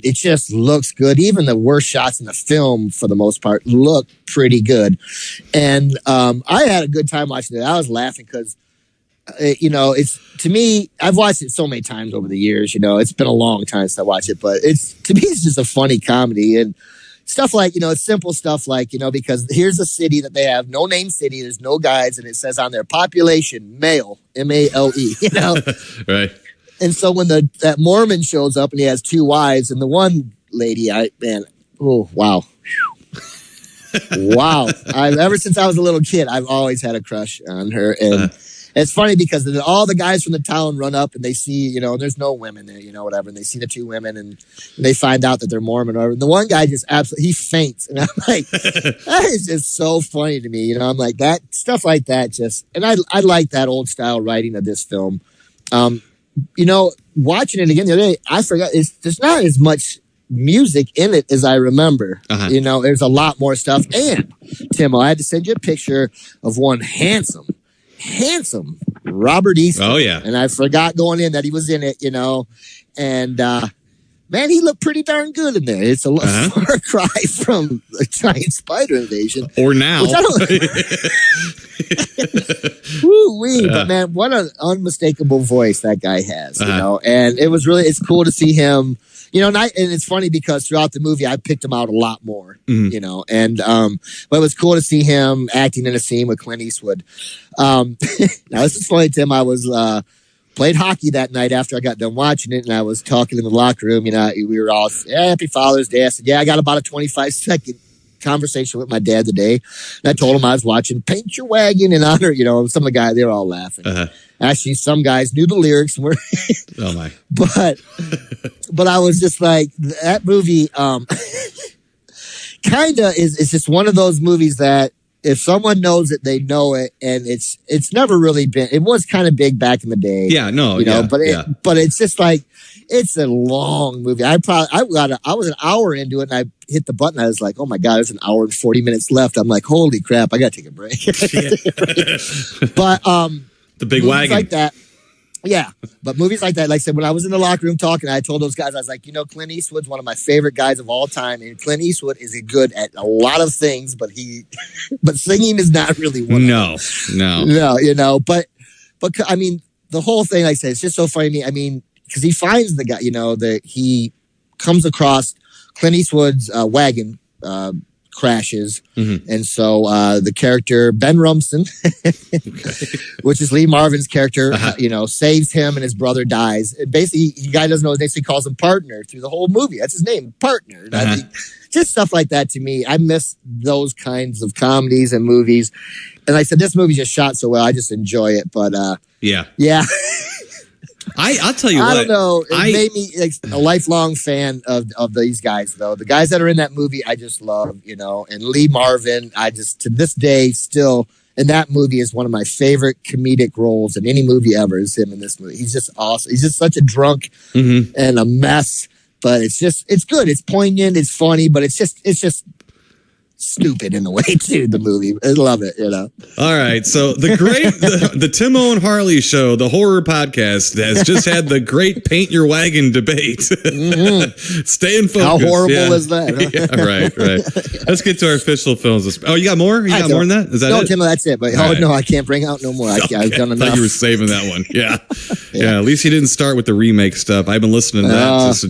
it just looks good. Even the worst shots in the film, for the most part, look pretty good. And I had a good time watching it. I was laughing because, it's, to me, I've watched it so many times over the years. It's been a long time since I watched it, but to me, it's just a funny comedy and stuff like, it's simple stuff like, because here's a city that they have, no name city, there's no guides, and it says on their population, male, M-A-L-E, Right. And so when that Mormon shows up and he has two wives, and the one lady, wow. Wow. Ever since I was a little kid, I've always had a crush on her. And it's funny because all the guys from the town run up and they see, there's no women there, whatever. And they see the two women and they find out that they're Mormon. Or the one guy just he faints. And I'm like, that is just so funny to me. I'm like, that stuff like that and I like that old style writing of this film. Watching it again the other day, I forgot there's not as much music in it as I remember. Uh-huh. You know, there's a lot more stuff. And Tim, I had to send you a picture of one handsome Robert Easton. Oh, yeah. And I forgot going in that he was in it, you know. And man, he looked pretty darn good in there. It's a far cry from a giant spider invasion. Or now. Which I don't Woo-wee. But man, what an unmistakable voice that guy has, you know. And it's cool to see him. You know, and it's funny because throughout the movie, I picked him out a lot more, you know, and, but it was cool to see him acting in a scene with Clint Eastwood. Now, this is funny, Tim. I was, played hockey that night after I got done watching it, and I was talking in the locker room, you know, we were all, happy Father's Day. I said, I got about a 25-second conversation with my dad today. And I told him I was watching Paint Your Wagon in honor, you know, some of the guys, they were all laughing. Actually, some guys knew the lyrics. And oh my! But I was just like, that movie, kind of is just one of those movies that if someone knows it, they know it, and it's never really been. It was kind of big back in the day. Yeah, no, you know, yeah, but it's just like it's a long movie. I was an hour into it, and I hit the button. I was like, oh my god, there's an hour and 40 minutes left. I'm like, holy crap, I gotta take a break. But the big wagon like that. Yeah, but movies like that, like I said, when I was in the locker room talking, I told those guys, I was like, you know, Clint Eastwood's one of my favorite guys of all time, and Clint Eastwood is good at a lot of things, but singing is not really one. No, you know, but I mean, the whole thing, like I said, it's just so funny to me. I mean, because he finds the guy, you know, that he comes across Clint Eastwood's wagon. Crashes, and so the character Ben Rumson, which is Lee Marvin's character, you know, saves him, and his brother dies. And basically, the guy doesn't know his name, so he calls him Partner through the whole movie. That's his name, Partner. I mean, just stuff like that to me. I miss those kinds of comedies and movies. And like I said, this movie just shot so well. I just enjoy it. But yeah. I'll tell you I what. don't know. It made me like, a lifelong fan of these guys, though. The guys that are in that movie, I just love, you know. And Lee Marvin, I just, to this day, still, in that movie is one of my favorite comedic roles in any movie ever is him in this movie. He's just awesome. He's just such a drunk and a mess. But it's good. It's poignant. It's funny. But it's just stupid in a way too. The movie, I love it. You know. All right, so the Timo and Harley show, the horror podcast, has just had the great Paint Your Wagon debate. Stay in focus. How horrible is that? Huh? Yeah, right. Let's get to our official films. Oh, you got more? You got more than that? Is that no, it? Timo, that's it. But no, I can't bring out no more. I've done enough. I thought you were saving that one. Yeah. At least you didn't start with the remake stuff. I've been listening to that. I was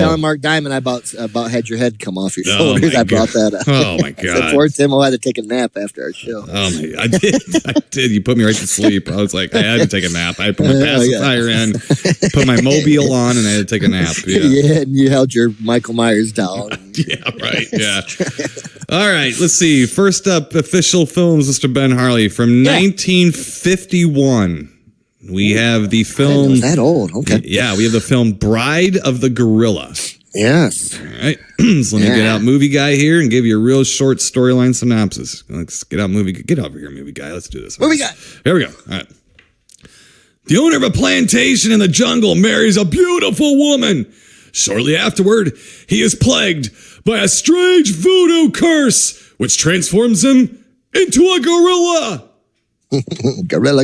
telling Mark Diamond about had your head come off your shoulders. I brought that up. Oh my god! Poor Tim had to take a nap after our show. Oh my! I did. You put me right to sleep. I was like, I had to take a nap. I put my pacifier in, put my mobile on, and I had to take a nap. Yeah, and you held your Michael Myers doll. Yeah, right. Yeah. All right. Let's see. First up, official films, Mr. Ben Harley from 1951. We have the film. That old? Okay. Yeah, we have the film Bride of the Gorilla. Yes. All right. So let me get out movie guy here and give you a real short storyline synopsis. Let's get out movie. Get over here, movie guy. Let's do this. Movie guy. Here we go. All right. The owner of a plantation in the jungle marries a beautiful woman. Shortly afterward, he is plagued by a strange voodoo curse, which transforms him into a gorilla. Gorilla.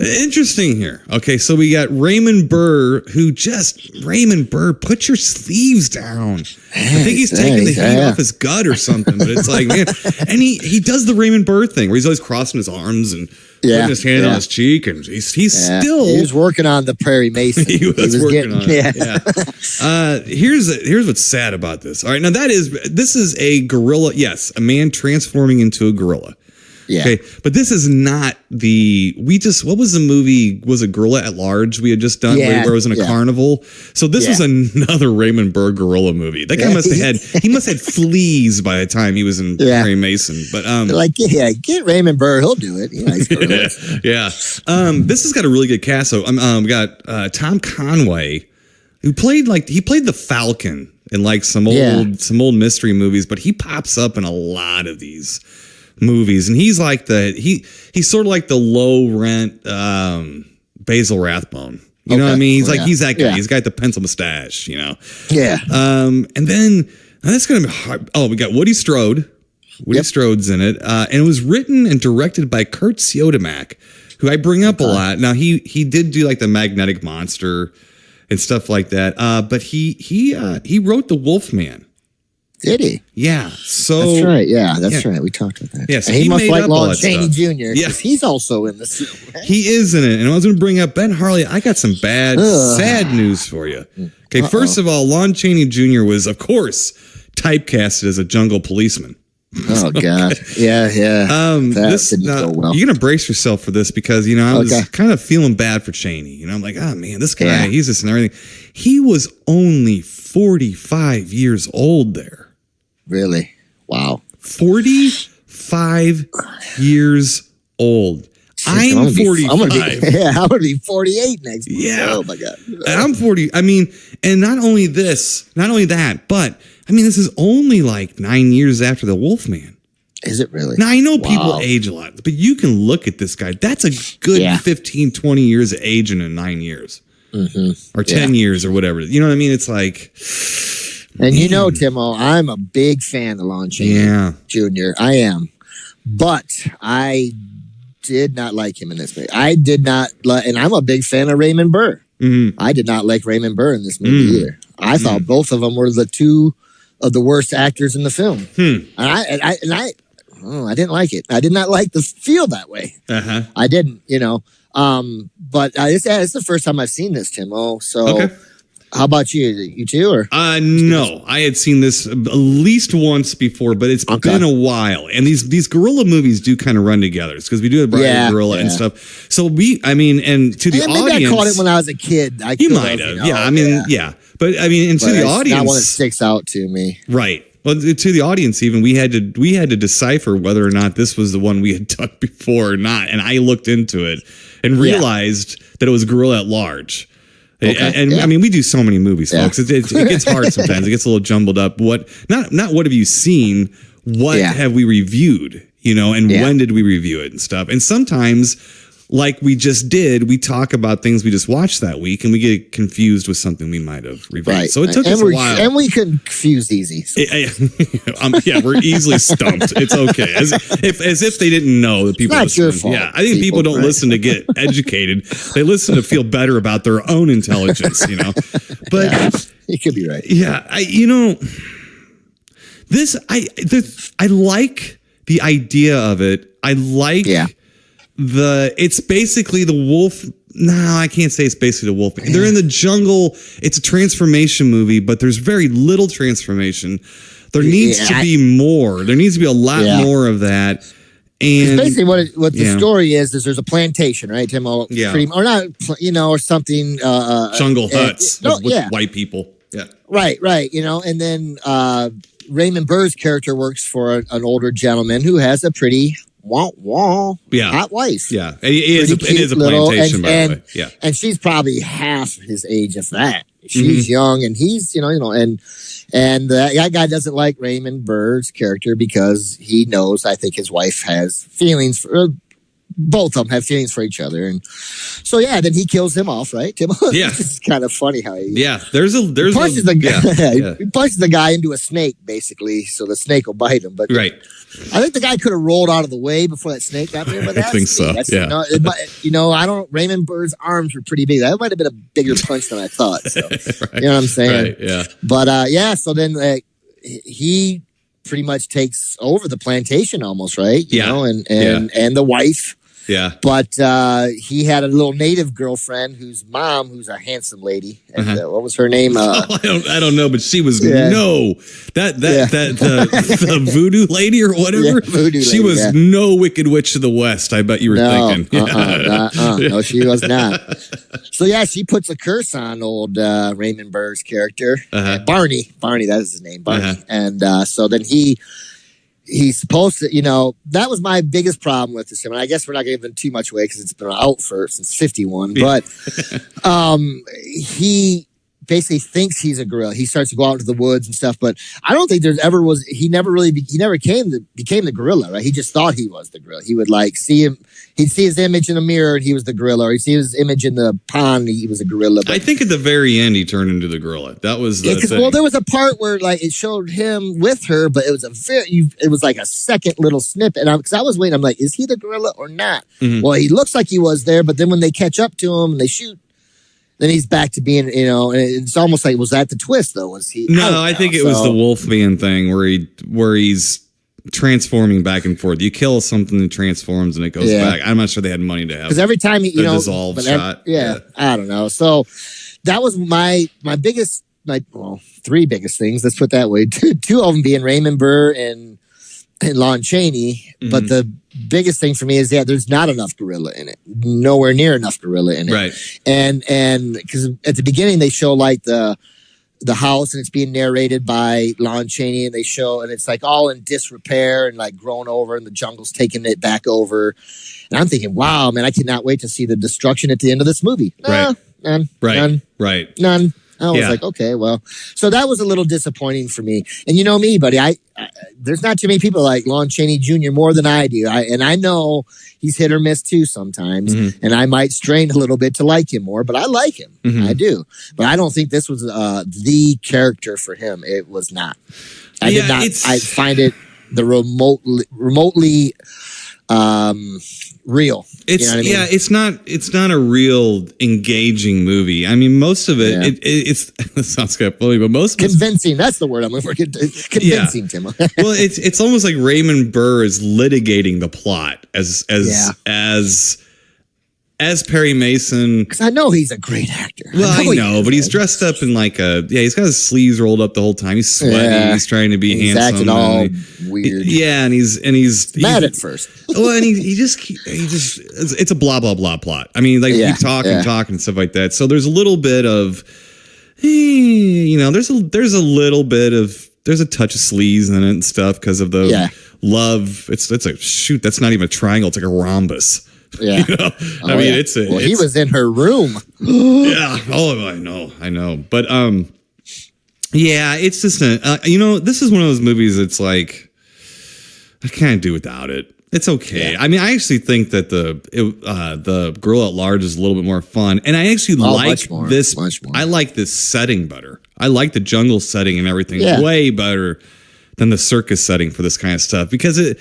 Interesting here. Okay, so we got Raymond Burr, put your sleeves down. I think he's taking the heat off his gut or something, but it's like, man. And he does the Raymond Burr thing where he's always crossing his arms and putting his hand on his cheek, and he's still. He was working on the Prairie Mason. he was working on it. Yeah. Here's what's sad about this. All right, now this is a gorilla. Yes, a man transforming into a gorilla. Yeah. Okay, but this is not what was the movie? Was it Gorilla at Large we had just done where it was in a carnival? So this was another Raymond Burr gorilla movie. That guy must have had fleas by the time he was in Perry Mason. But get Raymond Burr, he'll do it. Yeah. This has got a really good cast. So we got Tom Conway, who played the Falcon in like some old mystery movies, but he pops up in a lot of these movies, and he's sort of like the low rent Basil Rathbone. You know what I mean? He's he's that guy. Yeah. He's got the pencil mustache, Yeah. And then now that's going to be hard. Oh, we got Woody Strode. Woody Strode's in it. And it was written and directed by Kurt Siodmak, who I bring up a lot. Now, he did do like the Magnetic Monster and stuff like that. But he wrote The Wolfman. Did he? Yeah. So that's right. Yeah, that's right. We talked about that. Yeah, so and he must made like up all Lon that Chaney stuff. Jr. Yeah. He's also in this. He is in it. And I was going to bring up Ben Harley. I got some bad, sad news for you. Okay, first of all, Lon Chaney Jr. was, of course, typecasted as a jungle policeman. Oh God! Yeah. That didn't go well. You're gonna brace yourself for this because I was kind of feeling bad for Chaney. I'm like, oh man, this guy, he's this and everything. He was only 45 years old there. Really? Wow. 45 years old. I'm 45. I'm gonna be 48 next month. Yeah. Oh my God. And I'm 40. I mean, and not only that, but I mean, this is only like 9 years after The Wolfman. Is it really? Now, I know people age a lot, but you can look at this guy. That's a good 15, 20 years of aging in 9 years. Mm-hmm. Or 10 years or whatever. You know what I mean? It's like... And Timo, I'm a big fan of Lon Chaney Jr. I am. But I did not like him in this movie. I did not like... And I'm a big fan of Raymond Burr. Mm-hmm. I did not like Raymond Burr in this movie either. I thought both of them were the two of the worst actors in the film. And I didn't like it. I did not like to feel that way. I didn't, but it's the first time I've seen this, Timo. So how about you? You too? Or no, I had seen this at least once before, but it's been a while. And these gorilla movies do kind of run together. It's because we do have Brian Gorilla and stuff. So and to the audience, maybe I caught it when I was a kid. You might have, But I mean, and to the audience, not one that sticks out to me, right? Well, to the audience, even we had to decipher whether or not this was the one we had done before or not. And I looked into it and realized that it was Gorilla at Large. I mean, we do so many movies, folks. It gets hard sometimes. It gets a little jumbled up. Not what have you seen? What have we reviewed? And when did we review it and stuff? And sometimes, like we just did, we talk about things we just watched that week, and we get confused with something we might have reviewed. Right. So it took us a while, and we confuse easy. So. We're easily stumped. It's okay, as if they didn't know that people. It's not your fault. Yeah, I think people don't listen to get educated. They listen to feel better about their own intelligence. But you could be right. Yeah, I like the idea of it. I like it's basically the wolf. No, I can't say it's basically the wolf. They're in the jungle. It's a transformation movie, but there's very little transformation. There needs to be more. There needs to be a lot more of that. And basically what the story is there's a plantation, right, Timo? Yeah. Or not, or something. Jungle huts with white people. Yeah. Right. And then Raymond Burr's character works for an older gentleman who has a pretty hot wife. Yeah. It is a plantation, by the way. Yeah. And she's probably half his age, if that. She's young, and he's, and that guy doesn't like Raymond Burr's character because he knows, I think his wife has feelings for, both of them have feelings for each other. And so, then he kills him off, right, Tim? Yeah. It's kind of funny how he he punches the guy into a snake, basically, so the snake will bite him. But I think the guy could have rolled out of the way before that snake got there. But I think so. Raymond Burr's arms were pretty big. That might have been a bigger punch than I thought. So, you know what I'm saying? Right, yeah. But so then he pretty much takes over the plantation almost, right? You know, and the wife. Yeah. But he had a little native girlfriend whose mom, who's a handsome lady. And what was her name? I don't know, but she was the voodoo lady or whatever. She was no Wicked Witch of the West, I bet you were thinking. No, she was not. So she puts a curse on old Raymond Burr's character. Barney, that is his name, Barney. And so then he's supposed to, that was my biggest problem with this. I mean, I guess we're not giving too much away because it's been out since 51. But basically thinks he's a gorilla. He starts to go out into the woods and stuff, but I don't think he never became the gorilla, right? He just thought he was the gorilla. He would like see him, he'd see his image in a mirror and he was the gorilla, or he'd see his image in the pond, he was a gorilla. But I think at the very end he turned into the gorilla. That was the thing. Well, there was a part where like it showed him with her, but it was like a second little snippet. And because I was waiting, I'm like, is he the gorilla or not? Mm-hmm. Well, he looks like he was there, but then when they catch up to him and they shoot, then he's back to being, and it's almost like, was that the twist though? Was he? No, I think it was the Wolfman thing where he's transforming back and forth. You kill something that transforms and it goes back. I'm not sure they had money to have because every time he, dissolve shot. I don't know. So that was my biggest, three biggest things. Let's put it that way. Two of them being Raymond Burr and Lon Chaney, but the biggest thing for me is there's not enough gorilla in it, nowhere near enough gorilla in it, right? And because at the beginning they show like the house and it's being narrated by Lon Chaney, and and it's like all in disrepair and like grown over, and the jungle's taking it back over, and I'm thinking, wow, man, I cannot wait to see the destruction at the end of this movie. Right, None. I was like, okay, well, so that was a little disappointing for me. And you know me, buddy, I there's not too many people like Lon Chaney Jr. more than I do. And I know he's hit or miss too sometimes. Mm-hmm. And I might strain a little bit to like him more, but I like him. Mm-hmm. I do. But I don't think this was the character for him. It was not. I did not. I find it the remotely real. It's it's not a real engaging movie. I mean, most of it it sounds kind of funny, but most of convincing. That's the word I'm looking for. Convincing, Tim. Well, it's almost like Raymond Burr is litigating the plot as Perry Mason. Because I know he's a great actor. Well, I know, but he's dressed up in like he's got his sleeves rolled up the whole time. He's sweaty. Yeah. He's trying to be handsome. He's acting all weird. Yeah, and he's mad at first. Well, and he just it's a blah blah blah plot. I mean, like you talk and stuff like that. So there's a little bit of, there's a touch of sleaze in it and stuff because of the love. It's a shoot. That's not even a triangle. It's like a rhombus. Yeah. I mean, he was in her room. Yeah. Oh, I know. But, it's just, this is one of those movies that's like, I can't do without it. It's okay. Yeah. I mean, I actually think that the Girl at Large is a little bit more fun. And I actually like this. Much more. I like this setting better. I like the jungle setting and everything way better than the circus setting for this kind of stuff. Because a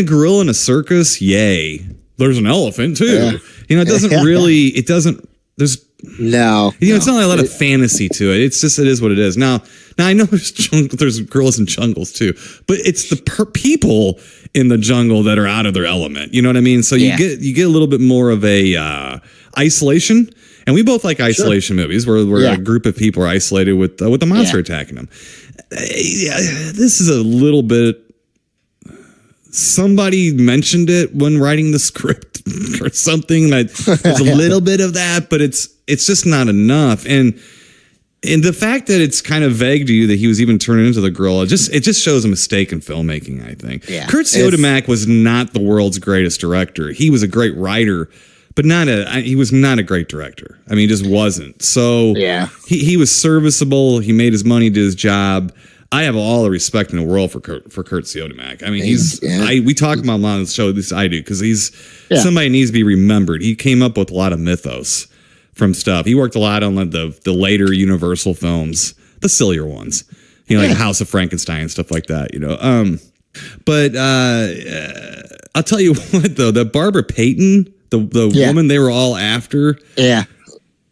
gorilla in a circus, yay. There's an elephant too. Yeah. It doesn't really. It doesn't. There's no. It's not like a lot of fantasy to it. It's just it is what it is. Now I know there's gorillas in jungles too, but it's the people in the jungle that are out of their element. You know what I mean? So you get a little bit more of a isolation, and we both like isolation movies where a group of people are isolated with the monster attacking them. This is a little bit. Somebody mentioned it when writing the script or something. There's a little bit of that, but it's just not enough. And the fact that it's kind of vague to you that he was even turning into the gorilla, it just shows a mistake in filmmaking, I think. Yeah, Kurt Siodmak was not the world's greatest director. He was a great writer, but he was not a great director. I mean, he just wasn't. So he was serviceable. He made his money, did his job. I have all the respect in the world for Kurt Siodmak. I mean, we talk about him on the show. At least I do, because he's somebody needs to be remembered. He came up with a lot of mythos from stuff. He worked a lot on the later Universal films, the sillier ones, like House of Frankenstein and stuff like that. But I'll tell you what, though, the Barbara Payton, the woman they were all after,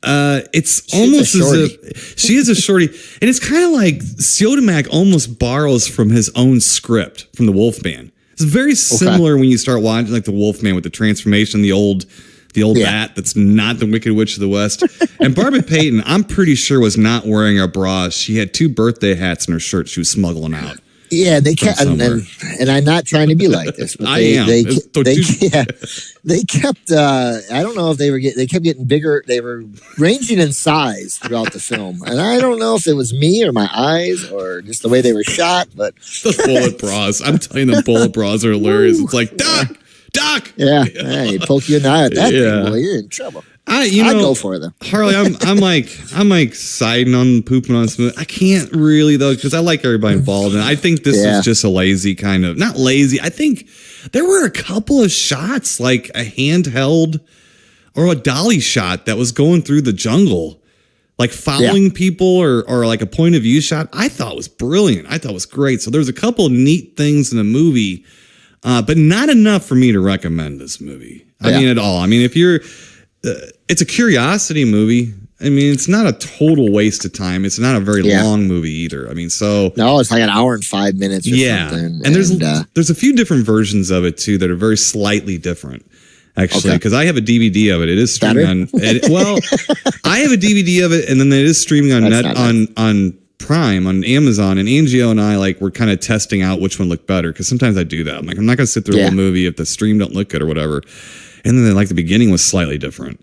it's almost as if she is a shorty, and it's kind of like Siodmak almost borrows from his own script from the Wolfman. It's very similar when you start watching like the Wolfman with the transformation, the old bat that's not the Wicked Witch of the West. And Barbara Payton, I'm pretty sure, was not wearing a bra. She had 2 birthday hats in her shirt she was smuggling out. Yeah, they kept, and I'm not trying to be like this, but they kept. I don't know if they kept getting bigger. They were ranging in size throughout the film, and I don't know if it was me or my eyes or just the way they were shot. But the bullet bras, I'm telling you, the bullet bras are hilarious. It's like Doc. Yeah, you poke you in the eye at that thing, well, you're in trouble. I'd go for it though. Harley, I'm like siding on pooping on this movie. I can't really though, because I like everybody involved, and I think this is just a lazy kind of, not lazy. I think there were a couple of shots, like a handheld or a dolly shot that was going through the jungle, like following people, or like a point of view shot. I thought was brilliant. I thought it was great. So there's a couple of neat things in the movie, but not enough for me to recommend this movie. I mean, at all. I mean, if you're, it's a curiosity movie. I mean, it's not a total waste of time. It's not a very long movie either. I mean, so no, it's like an hour and 5 minutes or something. And there's a few different versions of it too that are very slightly different. Actually, because I have a DVD of it. It is streaming on. I have a DVD of it, and then it is streaming on on Prime on Amazon. And Angio and I we're kind of testing out which one looked better, because sometimes I do that. I'm like, I'm not going to sit through a whole movie if the stream don't look good or whatever. And then the beginning was slightly different.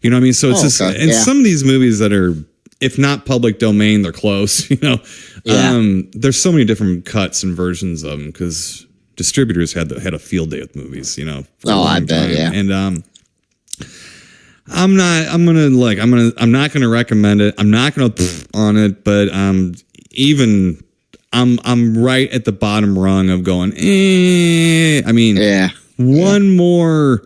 You know what I mean? So it's some of these movies that are, if not public domain, they're close. You know, there's so many different cuts and versions of them because distributors had a field day with movies, you know. I bet, And I'm not gonna recommend it. I'm not gonna on it, but I'm right at the bottom rung of going. I mean, one more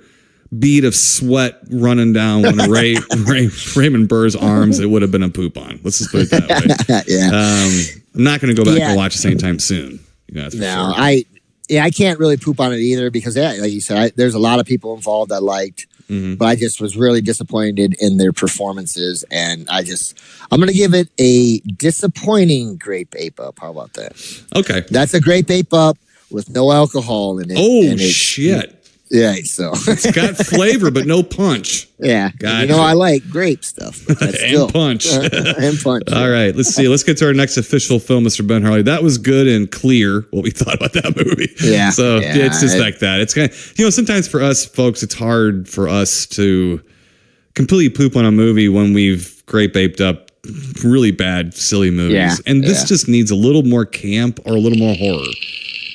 bead of sweat running down one of Raymond Burr's arms, it would have been a poop on. Let's just put it that way. I'm not gonna go back and watch this anytime soon. You know, that's for sure. I can't really poop on it either because, like you said, there's a lot of people involved I liked, but I just was really disappointed in their performances, and I'm going to give it a disappointing grape ape up. How about that? Okay. That's a grape ape up with no alcohol in it. Oh, shit. Yeah, so it's got flavor but no punch. Yeah, gotcha. You know I like grape stuff, but and punch. And punch. All right, let's see. Let's get to our next official film, Mr. Ben Harley. That was good and clear what we thought about that movie. Yeah, so it's just like that. It's kind of, sometimes for us folks, it's hard for us to completely poop on a movie when we've grape aped up really bad, silly movies, and this just needs a little more camp or a little more horror.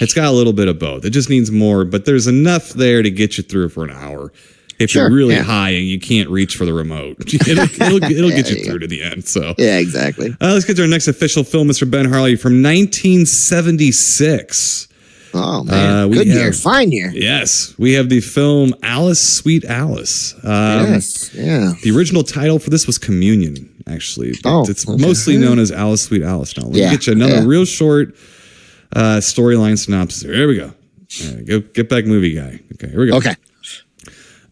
It's got a little bit of both. It just needs more, but there's enough there to get you through for an hour. If you're really high and you can't reach for the remote, it'll get you through to the end. So exactly. Let's get to our next official film, Mr. Ben Harley, from 1976. Oh man, good year, fine year. Yes, we have the film Alice, Sweet Alice. The original title for this was Communion. Actually, it's mostly known as Alice, Sweet Alice. Now let me get you another real short storyline synopsis. Here we go. Get back, movie guy. Okay, here we go. Okay.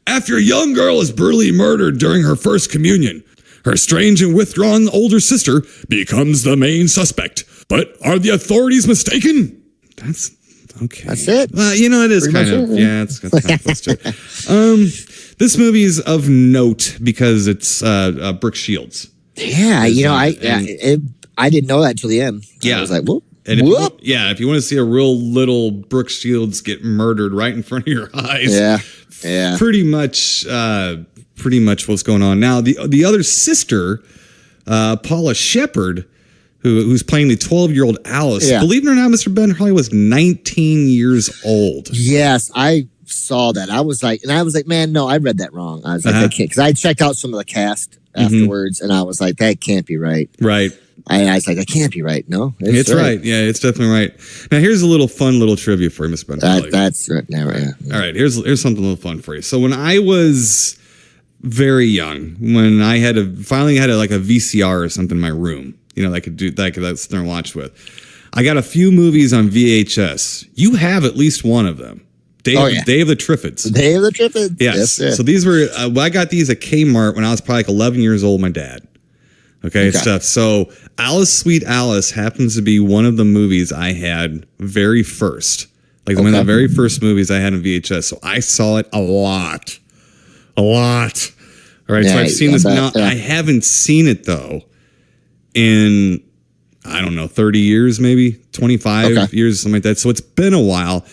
After a young girl is brutally murdered during her first communion, her strange and withdrawn older sister becomes the main suspect. But are the authorities mistaken? That's okay. That's it. It is kind of it's kind of close to it. This movie is of note because it's Brooke Shields. Yeah, I didn't know that until the end. Yeah, I was like, whoop. And if you want to see a real little Brooke Shields get murdered right in front of your eyes, pretty much what's going on now. The other sister, Paula Shepherd, who's playing the 12-year-old Alice. Believe it or not, Mr. Ben Harley was 19 years old. Yes, I saw that. I was like, man, no, I read that wrong. I was like, I can't, because I checked out some of the cast afterwards, and I was like, that can't be right. Right. I was like, that can't be right. No, it's right. Yeah, it's definitely right. Now, here's a fun little trivia for you, Mr. Ben Harley. That's right. Now, yeah. All right, here's something a little fun for you. So when I was very young, when I finally had a VCR or something in my room, that I could sit there and watch with, I got a few movies on VHS. You have at least one of them. Day of the Triffids. Day of the Triffids. Yes. So these were, I got these at Kmart when I was probably 11 years old, my dad. Okay, stuff. So Alice, Sweet Alice happens to be one of the movies I had very first. One of the very first movies I had in VHS. So I saw it a lot. All right, so I've seen this now. I haven't seen it, though, in, I don't know, 30 years, maybe 25 years, something like that. So it's been a while,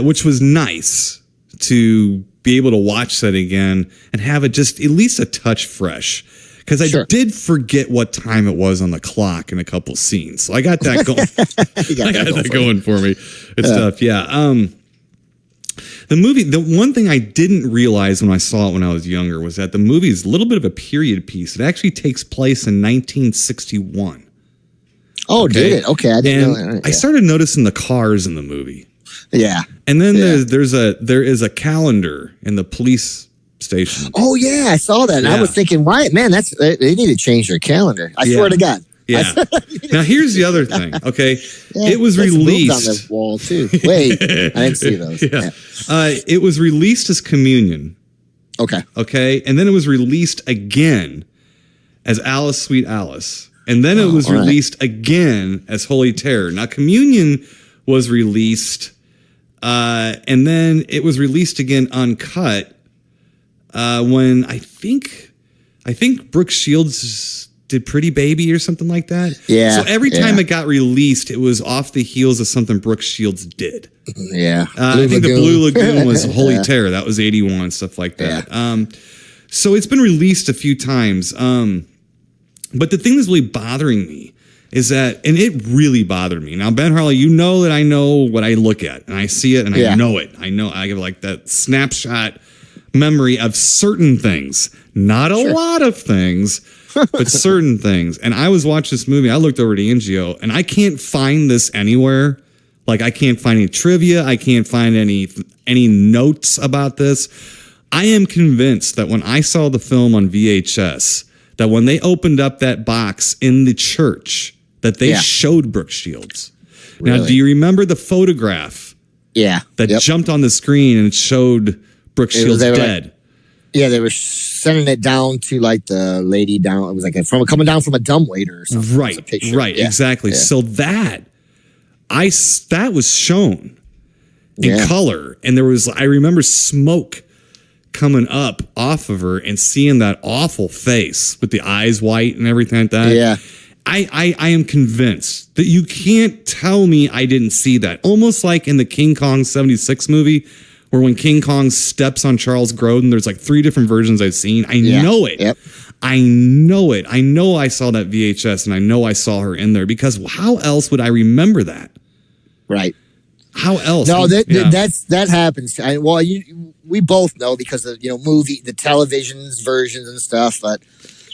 which was nice to be able to watch that again and have it just at least a touch fresh. Because I did forget what time it was on the clock in a couple scenes. So I got that going. I got that going for me. It's tough. Yeah. The movie, the one thing I didn't realize when I saw it when I was younger was that the movie is a little bit of a period piece. It actually takes place in 1961. Oh, did it? Okay, I didn't know that. I started noticing the cars in the movie. Yeah. And then there is a calendar in the police station. Oh yeah, I saw that. And I was thinking, why, man, they need to change their calendar. I swear to God. Yeah. Now here's the other thing. Okay, it was there's released moves on the wall too. Wait, I didn't see those. Yeah. It was released as Communion. Okay. Okay, and then it was released again as Alice, Sweet Alice, and then it was released again as Holy Terror. Now Communion was released, and then it was released again uncut when I think Brooke Shields did Pretty Baby or something like that. Yeah. So every time it got released, it was off the heels of something Brooke Shields did. Yeah. I think the Blue Lagoon was Holy Terror. That was 81, stuff like that. Yeah. So it's been released a few times. But the thing that's really bothering me is that, and it really bothered me. Now, Ben Harley, you know that I know what I look at, and I see it, and I know it. I know I have like that snapshot memory of certain things, not a lot of things, but certain things. And I was watching this movie. I looked over to Angio, and I can't find this anywhere. Like I can't find any trivia. I can't find any notes about this. I am convinced that when I saw the film on VHS, that when they opened up that box in the church, that they showed Brooke Shields. Really? Now, do you remember the photograph? Yeah. That jumped on the screen and it showed Brooke Shields dead. They were sending it down to like the lady down. It was like coming down from a dumbwaiter or something. Right, exactly. Yeah. So that was shown in color, and I remember smoke coming up off of her and seeing that awful face with the eyes white and everything like that. Yeah. I am convinced that you can't tell me I didn't see that. Almost like in the King Kong 76 movie, where when King Kong steps on Charles Grodin, there's like 3 different versions I've seen. I know it. Yep. I know it. I know I saw that VHS, and I know I saw her in there, because how else would I remember that? Right. How else? No, that happens. We both know because of the televisions versions and stuff. But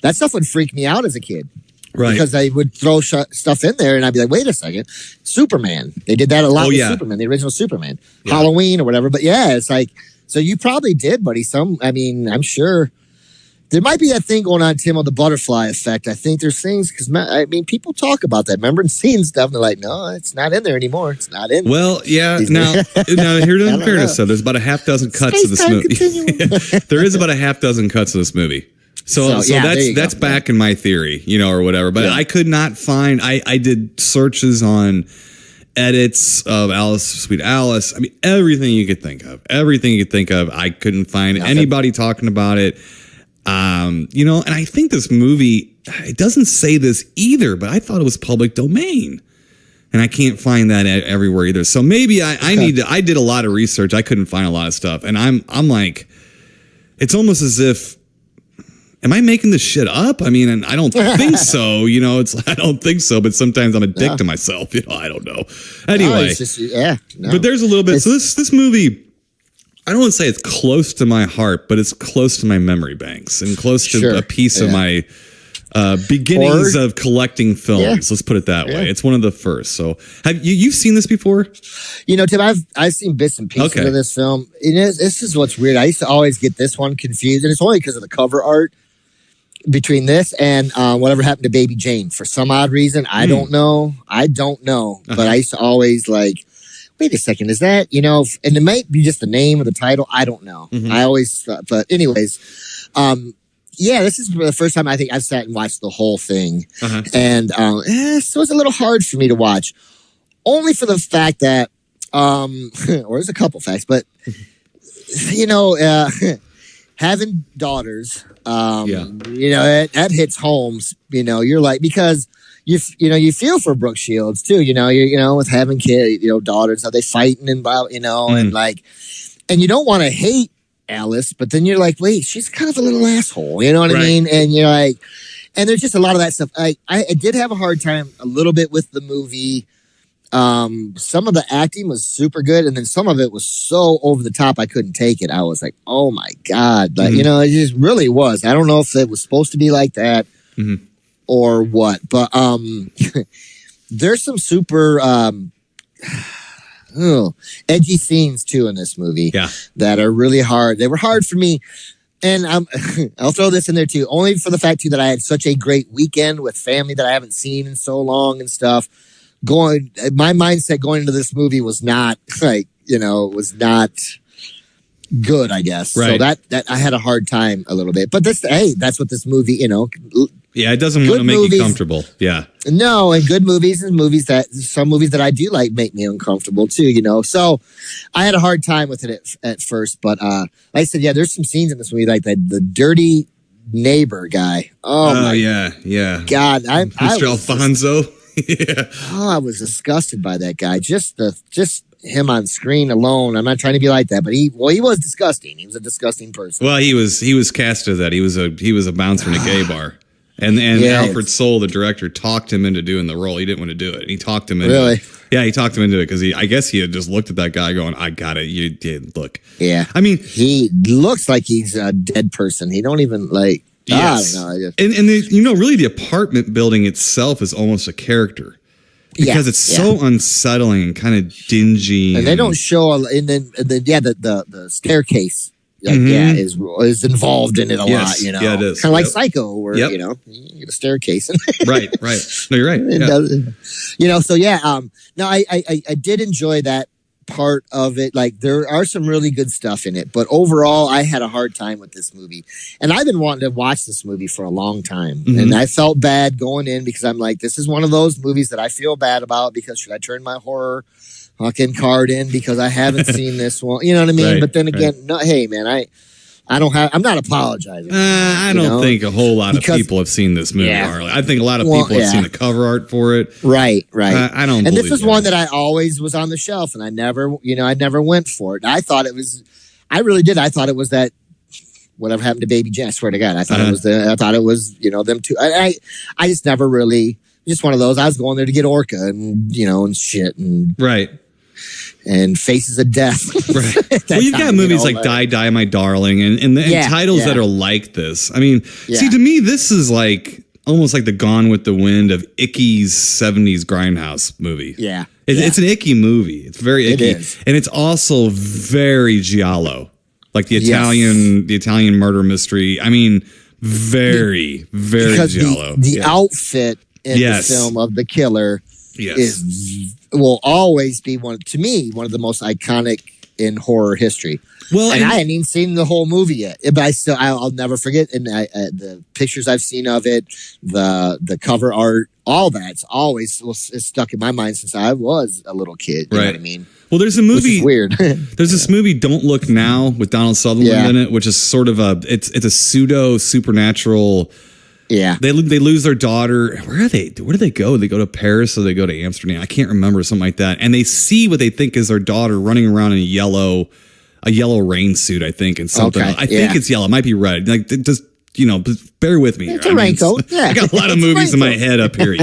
that stuff would freak me out as a kid, right? Because they would throw stuff in there, and I'd be like, "Wait a second, Superman." They did that a lot with Superman, the original Superman, Halloween or whatever. But it's like, so you probably did, buddy. I'm sure. There might be that thing going on, Tim, on the butterfly effect. I think there's things because people talk about that. Remember and seeing stuff, and they're like, "No, it's not in there anymore. It's not in." Well, yeah. Now here's in fairness, so there's about a half dozen cuts of this movie. There is about a half dozen cuts of this movie. So that's back in my theory, or whatever. But I could not find. I did searches on edits of Alice, Sweet Alice. I mean, everything you could think of. I couldn't find anybody talking about it. And I think this movie, it doesn't say this either, but I thought it was public domain, and I can't find that everywhere either. So maybe I did a lot of research. I couldn't find a lot of stuff, and I'm like, it's almost as if, am I making this shit up? I mean, and I don't think so, I don't think so, but sometimes I'm a dick to myself, I don't know. Anyway, but there's a little bit. So this movie, I don't want to say it's close to my heart, but it's close to my memory banks and close to a piece of my beginnings of collecting films. Yeah. Let's put it that way. It's one of the first. So have you've seen this before? Tim, I've seen bits and pieces of this film. This is what's weird. I used to always get this one confused, and it's only because of the cover art between this and whatever happened to Baby Jane. For some odd reason, I don't know. But I used to always like, wait a second, is that, and it might be just the name of the title. I don't know. Mm-hmm. I always thought, but anyways, this is the first time I think I've sat and watched the whole thing. And so it's a little hard for me to watch, only for the fact that, or there's a couple facts, but, having daughters, that hits home, you're like, because you feel for Brooke Shields too, with having kids, daughters, how they fighting and about, and like, and you don't want to hate Alice, but then you're like, wait, she's kind of a little asshole, you know what I mean? And you're like, and there's just a lot of that stuff. I did have a hard time a little bit with the movie, Some of the acting was super good, and then some of it was so over the top I couldn't take it. I was like, oh my God. Like, it just really was. I don't know if it was supposed to be like that or what, but there's some super edgy scenes too in this movie that are really hard. They were hard for me. And I'll throw this in there too, only for the fact too that I had such a great weekend with family that I haven't seen in so long and stuff. My mindset going into this movie was not was not good, I guess. Right. So that I had a hard time a little bit. But that's what this movie, Yeah, it doesn't want to make you comfortable. Yeah. No, and good movies and some movies that I do like make me uncomfortable too, So I had a hard time with it at first, but like I said, yeah, there's some scenes in this movie like the dirty neighbor guy. Oh yeah. God, Mr. Alfonso. Yeah. Oh, I was disgusted by that guy. Just him on screen alone. I'm not trying to be like that, but he was disgusting. He was a disgusting person. Well, he was cast as that. He was a bouncer in a gay bar. And Alfred Soule, the director, talked him into doing the role. He didn't want to do it. He talked him into it. Yeah, he talked him into it because I guess he had just looked at that guy going, I got it. You did. Look. Yeah. I mean, he looks like he's a dead person. He don't even like. Yes. I don't know. And really the apartment building itself is almost a character because it's so unsettling and kind of dingy. And they don't show, and then the staircase. Is involved in it a lot, Yeah, it is. Kind of like Psycho, where you get a staircase. Right. No, you're right. No, I did enjoy that part of it. Like there are some really good stuff in it, but overall, I had a hard time with this movie, and I've been wanting to watch this movie for a long time, and I felt bad going in because I'm like, this is one of those movies that I feel bad about because should I turn my horror fucking card in because I haven't seen this one, you know what I mean? But then again, no, hey man, I'm not apologizing. I don't think a whole lot of people have seen this movie, Harley. I think a lot of people have seen the cover art for it. Right. I don't. And this is one that I always was on the shelf, and I never went for it. I thought it was, I really did. I thought it was that. Whatever happened to Baby Jane? I swear to God, I thought it was them two. I just never really. Just one of those. I was going there to get Orca and and shit and and Faces of Death. Right. Well, you've got movies like Die, Die, My Darling, and titles that are like this. I mean, see, to me, this is like almost like the Gone with the Wind of Icky's 70s grindhouse movie. Yeah. It's an icky movie. It's very icky. It is. And it's also very giallo. Like the Italian murder mystery. I mean, very giallo. The outfit in the film of the killer will always be one of the most iconic in horror history. Well, and I hadn't even seen the whole movie yet, but I'll never forget. And the pictures I've seen of it, the cover art, all that's always stuck in my mind since I was a little kid. You know what I mean? Well, there's a movie. Weird. There's this movie, Don't Look Now, with Donald Sutherland in it, which is sort of it's a pseudo supernatural. Yeah, they lose their daughter. Where do they go? They go to Paris or they go to Amsterdam? I can't remember, something like that. And they see what they think is their daughter running around in a yellow rain suit, I think, and something. Okay, I think it's yellow. It might be red. Like just bear with me. It's a raincoat. I got a lot of movies in my head up here,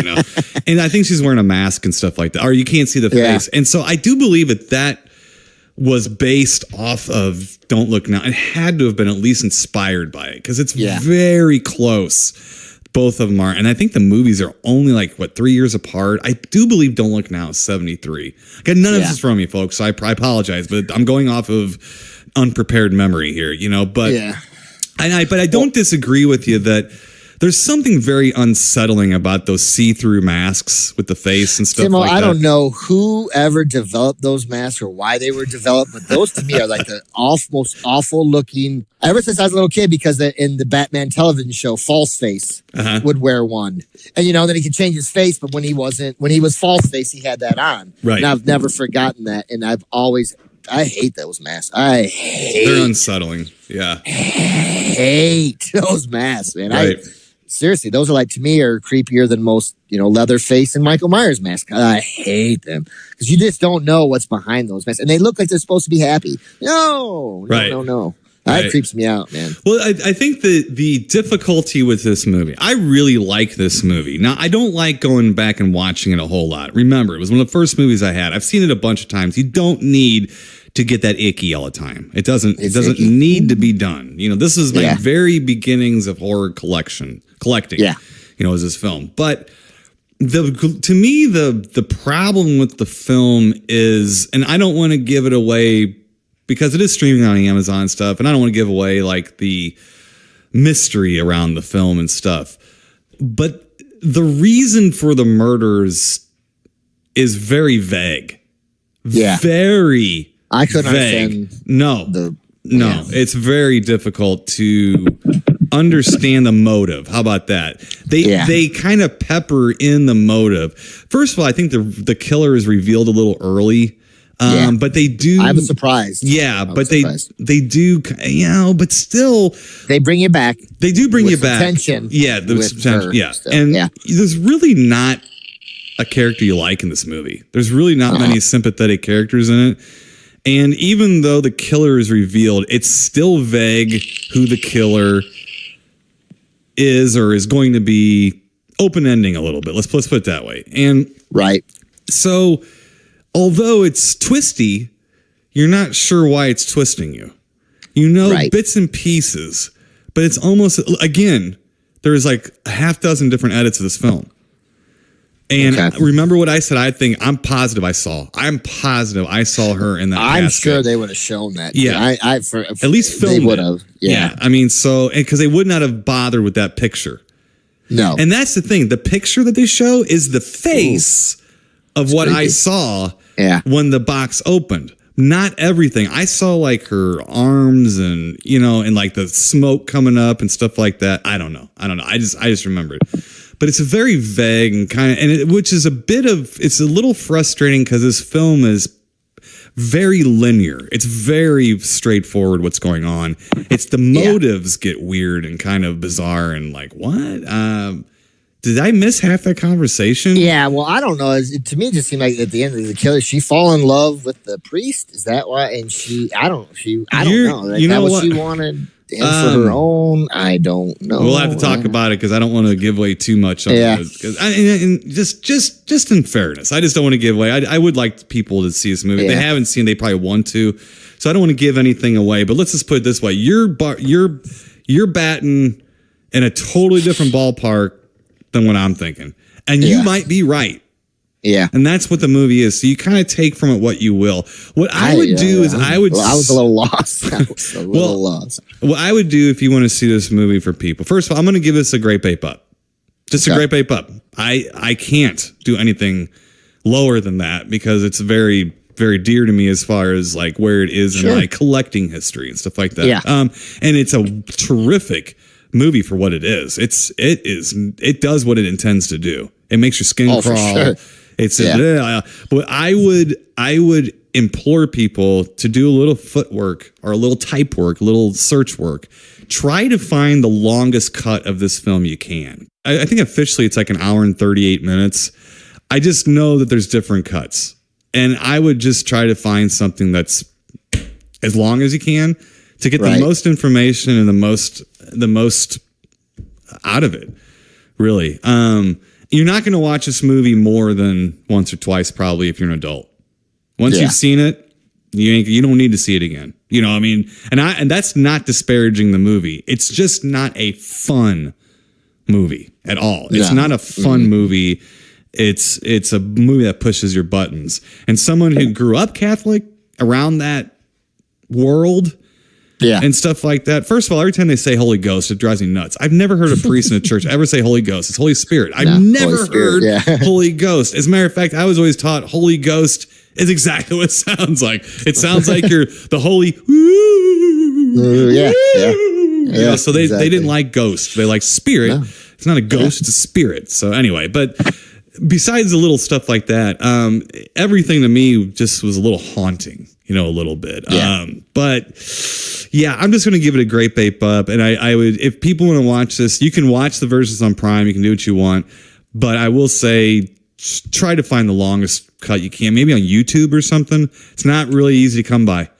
and I think she's wearing a mask and stuff like that, or you can't see the face. And so I do believe that was based off of Don't Look Now. It had to have been at least inspired by it because it's very close. Both of them are. And I think the movies are only 3 years apart. I do believe Don't Look Now is 73. I got none of this from me, folks. So I apologize, but I'm going off of unprepared memory here, but I don't disagree with you that there's something very unsettling about those see-through masks with the face and stuff like that. I don't know who ever developed those masks or why they were developed, but those to me are like the most awful looking. Ever since I was a little kid, because in the Batman television show, False Face would wear one, and then he could change his face, but when he was False Face, he had that on. Right. And I've never forgotten that, and I hate those masks. They're unsettling. Yeah. Hate those masks, man. Right. Seriously, those are to me are creepier than most, Leatherface and Michael Myers masks. I hate them because you just don't know what's behind those masks, and they look like they're supposed to be happy. No. That creeps me out, man. Well, I think the difficulty with this movie, I really like this movie. Now, I don't like going back and watching it a whole lot. Remember, it was one of the first movies I had. I've seen it a bunch of times. You don't need to get that icky all the time. It doesn't need to be done. This is my very beginnings of horror collecting. Yeah. Is this film. But to me, the problem with the film is, and I don't want to give it away because it is streaming on Amazon and stuff, and I don't want to give away like the mystery around the film and stuff. But the reason for the murders is very vague. Yeah. Very I couldn't vague. understand. No, it's very difficult to understand the motive. How about that? They kind of pepper in the motive. First of all, I think the killer is revealed a little early. But they do. I was surprised. Yeah, but they do. But still, they bring you back. They do bring you back. Tension. Yeah, there's some tension. Yeah, still. And there's really not a character you like in this movie. There's really not many sympathetic characters in it. And even though the killer is revealed, it's still vague who the killer is or is going to be. Open ending a little bit. Let's put it that way. And so. Although it's twisty, you're not sure why it's twisting you. Bits and pieces, but it's almost, again, there's like a half dozen different edits of this film. And remember what I said? I'm positive I saw her in that. I'm sure they would have shown that. Yeah. At least filmed they would have. Yeah. I mean, because they would not have bothered with that picture. No. And that's the thing. The picture that they show is the face of what I saw when the box opened. Not everything. I saw like her arms and, and like the smoke coming up and stuff like that. I don't know. I just remembered. But it's a very vague and which is it's a little frustrating because this film is very linear. It's very straightforward what's going on. It's the motives get weird and kind of bizarre and like, what? Did I miss half that conversation? Yeah, well, I don't know. To me, it just seemed like at the end of the killer, she fall in love with the priest. Is that why? And I don't know. Like, you know what she wanted for her own. I don't know. We'll have to talk about it because I don't want to give away too much. Just in fairness, I just don't want to give away. I would like people to see this movie. If they haven't seen, they probably want to. So I don't want to give anything away. But let's just put it this way: you're batting in a totally different ballpark than what I'm thinking. And you might be right. Yeah. And that's what the movie is. So you kind of take from it what you will. What I would do is I was a little lost. Lost. What I would do if you want to see this movie for people, first of all, I'm going to give this a great bape up. Just a great bape up. I can't do anything lower than that because it's very, very dear to me as far as like where it is in my collecting history and stuff like that. Yeah. And it's a terrific movie for what it is. It does what it intends to do. It makes your skin crawl. For sure. But I would implore people to do a little footwork or a little type work, a little search work. Try to find the longest cut of this film you can. I think officially it's like an hour and 38 minutes. I just know that there's different cuts. And I would just try to find something that's as long as you can to get the most information and the most out of it, really. You're not going to watch this movie more than once or twice, probably, if you're an adult. Once you've seen it, you don't need to see it again. You know what I mean? And that's not disparaging the movie. It's just not a fun movie at all. It's not a fun movie. It's a movie that pushes your buttons. And someone who grew up Catholic around that world and stuff like that. First of all, every time they say Holy Ghost, it drives me nuts. I've never heard a priest in a church ever say Holy Ghost. It's Holy Spirit. I've never heard Holy Ghost. As a matter of fact, I was always taught Holy Ghost is exactly what it sounds like. It sounds like you're the holy. So they didn't like ghost. They like spirit. No. It's not a ghost, it's a spirit. So anyway, but besides the little stuff like that, everything to me just was a little haunting, a little bit. But yeah, I'm just going to give it a great bape up. And I would, if people want to watch this, you can watch the versions on Prime. You can do what you want. But I will say, try to find the longest cut you can, maybe on YouTube or something. It's not really easy to come by.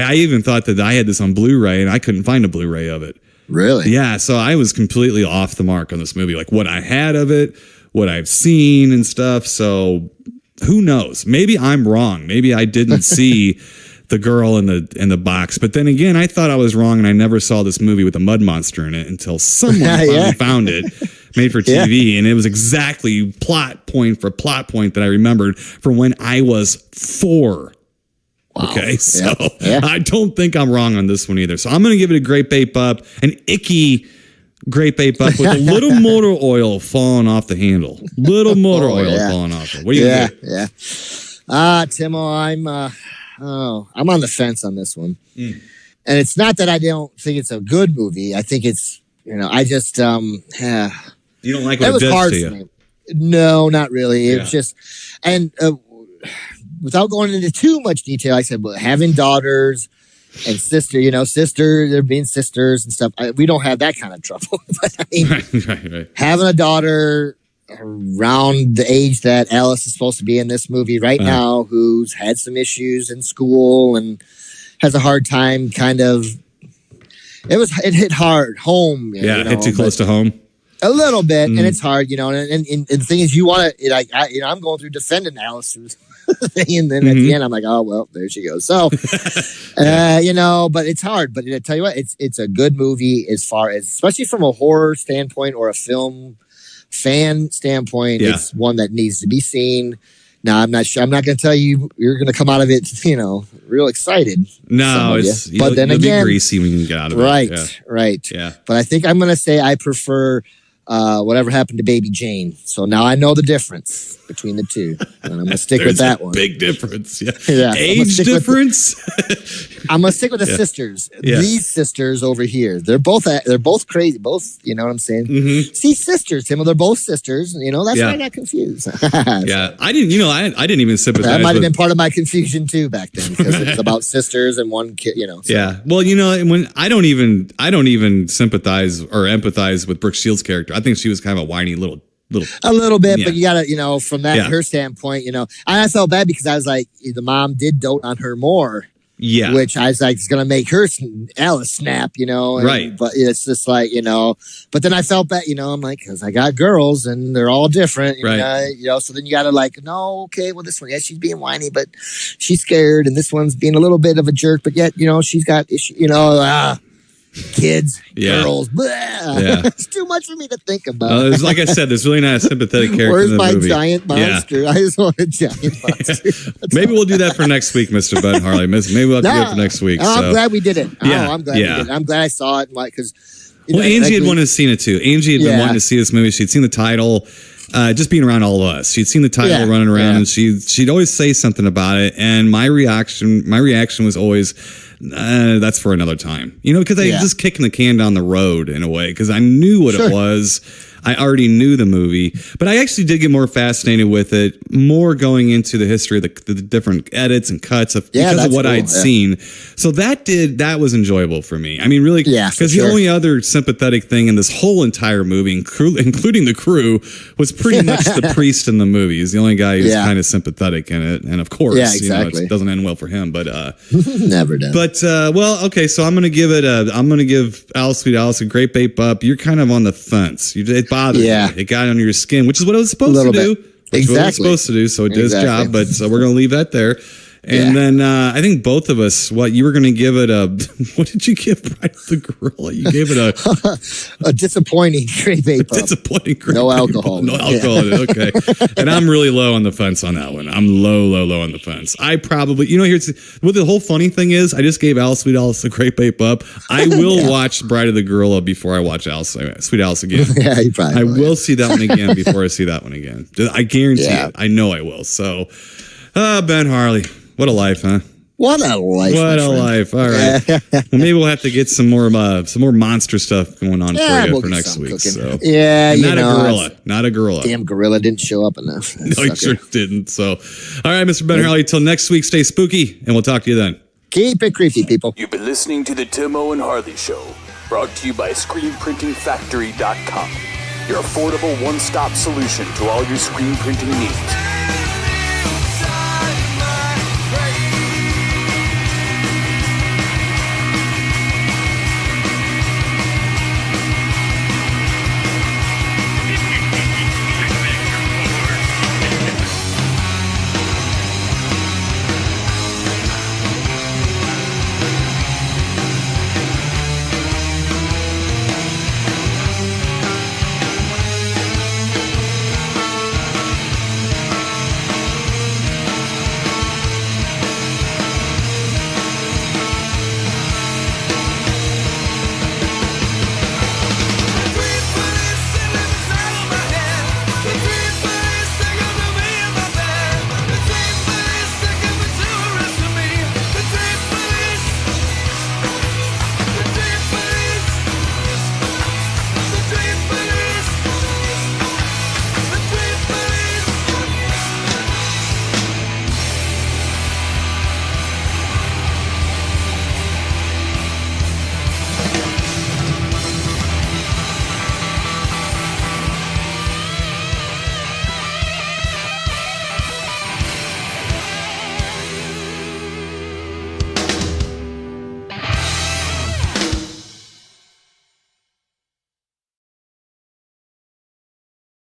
I even thought that I had this on Blu-ray and I couldn't find a Blu-ray of it. Really? Yeah, so I was completely off the mark on this movie, like what I had of it, what I've seen and stuff. So who knows? Maybe I'm wrong. Maybe I didn't see the girl in the box. But then again, I thought I was wrong, and I never saw this movie with a mud monster in it until someone finally found it, made for TV, and it was exactly plot point for plot point that I remembered from when I was 4. Wow. Okay, so I don't think I'm wrong on this one either. So I'm going to give it a great bait up, an icky great bait up with a little motor oil falling off the handle. Little motor oil falling off it. What do you think? Yeah. Timo, I'm on the fence on this one. And it's not that I don't think it's a good movie. I think it's, I just, you don't like what it was does hard to for you. me. No, not really. It's just, and without going into too much detail, I said, well, having daughters and they're being sisters and stuff. We don't have that kind of trouble. But I mean, right. having a daughter around the age that Alice is supposed to be in this movie right now, who's had some issues in school and has a hard time it hit hard home. Hit too close to home. A little bit, and it's hard, and the thing is, you want to, I'm going through defending Alice thing, and then at the end, I'm like, oh well, there she goes. So, but it's hard. But I tell you what, it's a good movie as far as, especially from a horror standpoint or a film fan standpoint. It's one that needs to be seen. Now, I'm not sure. I'm not going to tell you you're going to come out of it, real excited. No, but then again, be greasy when you get out of it. Right. Yeah. But I think I'm going to say I prefer whatever happened to Baby Jane. So now I know the difference between the two, and I'm going to stick with that one. Big difference. Yeah. Age difference. I'm going to stick with the sisters. Yeah. These sisters over here, they're both crazy. Both, you know what I'm saying? Mm-hmm. See, sisters, Tim. They're both sisters. That's why I got confused. I didn't. I didn't even sympathize. That might have been part of my confusion too back then, because it was about sisters and one kid. So. Yeah. Well, when I don't even sympathize or empathize with Brooke Shields' character. I think she was kind of a whiny little. A little bit, but you gotta, from her standpoint, I felt bad because I was like, the mom did dote on her more. Yeah. Which I was like, it's going to make Alice snap, right. But it's just like, but then I felt bad, I'm like, because I got girls and they're all different. Right. So then you got to no, okay, well, this one, she's being whiny, but she's scared. And this one's being a little bit of a jerk, but yet, she's got issues, kids, girls, it's too much for me to think about. Like I said, there's really not a sympathetic character. Where's in the my movie. giant monster? I just want a giant monster. Maybe we'll do that for next week, Mr. Bud Harley. Maybe we'll have to do it for next week. I'm glad we did it. I'm glad we did it. I'm glad I saw it because. Angie had wanted to see it too. Angie had been wanting to see this movie. She'd seen the title. Just being around all of us, she'd seen the title running around, and she'd always say something about it. And my reaction was always, that's for another time, because I was just kicking the can down the road in a way, because I knew what it was. I already knew the movie, but I actually did get more fascinated with it, more going into the history of the different edits and cuts because of what I'd seen. So that was enjoyable for me. I mean, really, because the only other sympathetic thing in this whole entire movie, including the crew, was pretty much the priest in the movie. He's the only guy who's kind of sympathetic in it, and of course, it doesn't end well for him. But never does. But okay, so I'm gonna give Alice, Sweet Alice a great bait up. You're kind of on the fence. It bothered me. It got under your skin, which is what it was supposed to do. Exactly. What it was supposed to do, so it did its job. But so we're gonna leave that there. And then I think both of us, you were going to give it what did you give Bride of the Gorilla? You gave it a disappointing great vape. Disappointing great No alcohol. No alcohol. Okay. And I'm really low on the fence on that one. I'm low on the fence. I probably, here's what the whole funny thing is. I just gave Alice, Sweet Alice a great vape up. I will watch Bride of the Gorilla before I watch Sweet Alice again. Yeah, you probably will see that one again before I see that one again. I guarantee it. I know I will. So, Ben Harley. What a life, huh? What a life! What a life! All right. Well, maybe we'll have to get some more monster stuff going on for you for next week. So. Yeah, not a gorilla. Damn gorilla didn't show up enough. No, he sure didn't. So, all right, Mr. Ben Harley. Till next week, stay spooky, and we'll talk to you then. Keep it creepy, people. You've been listening to the Timo and Harley Show, brought to you by ScreenPrintingFactory.com, your affordable one-stop solution to all your screen printing needs.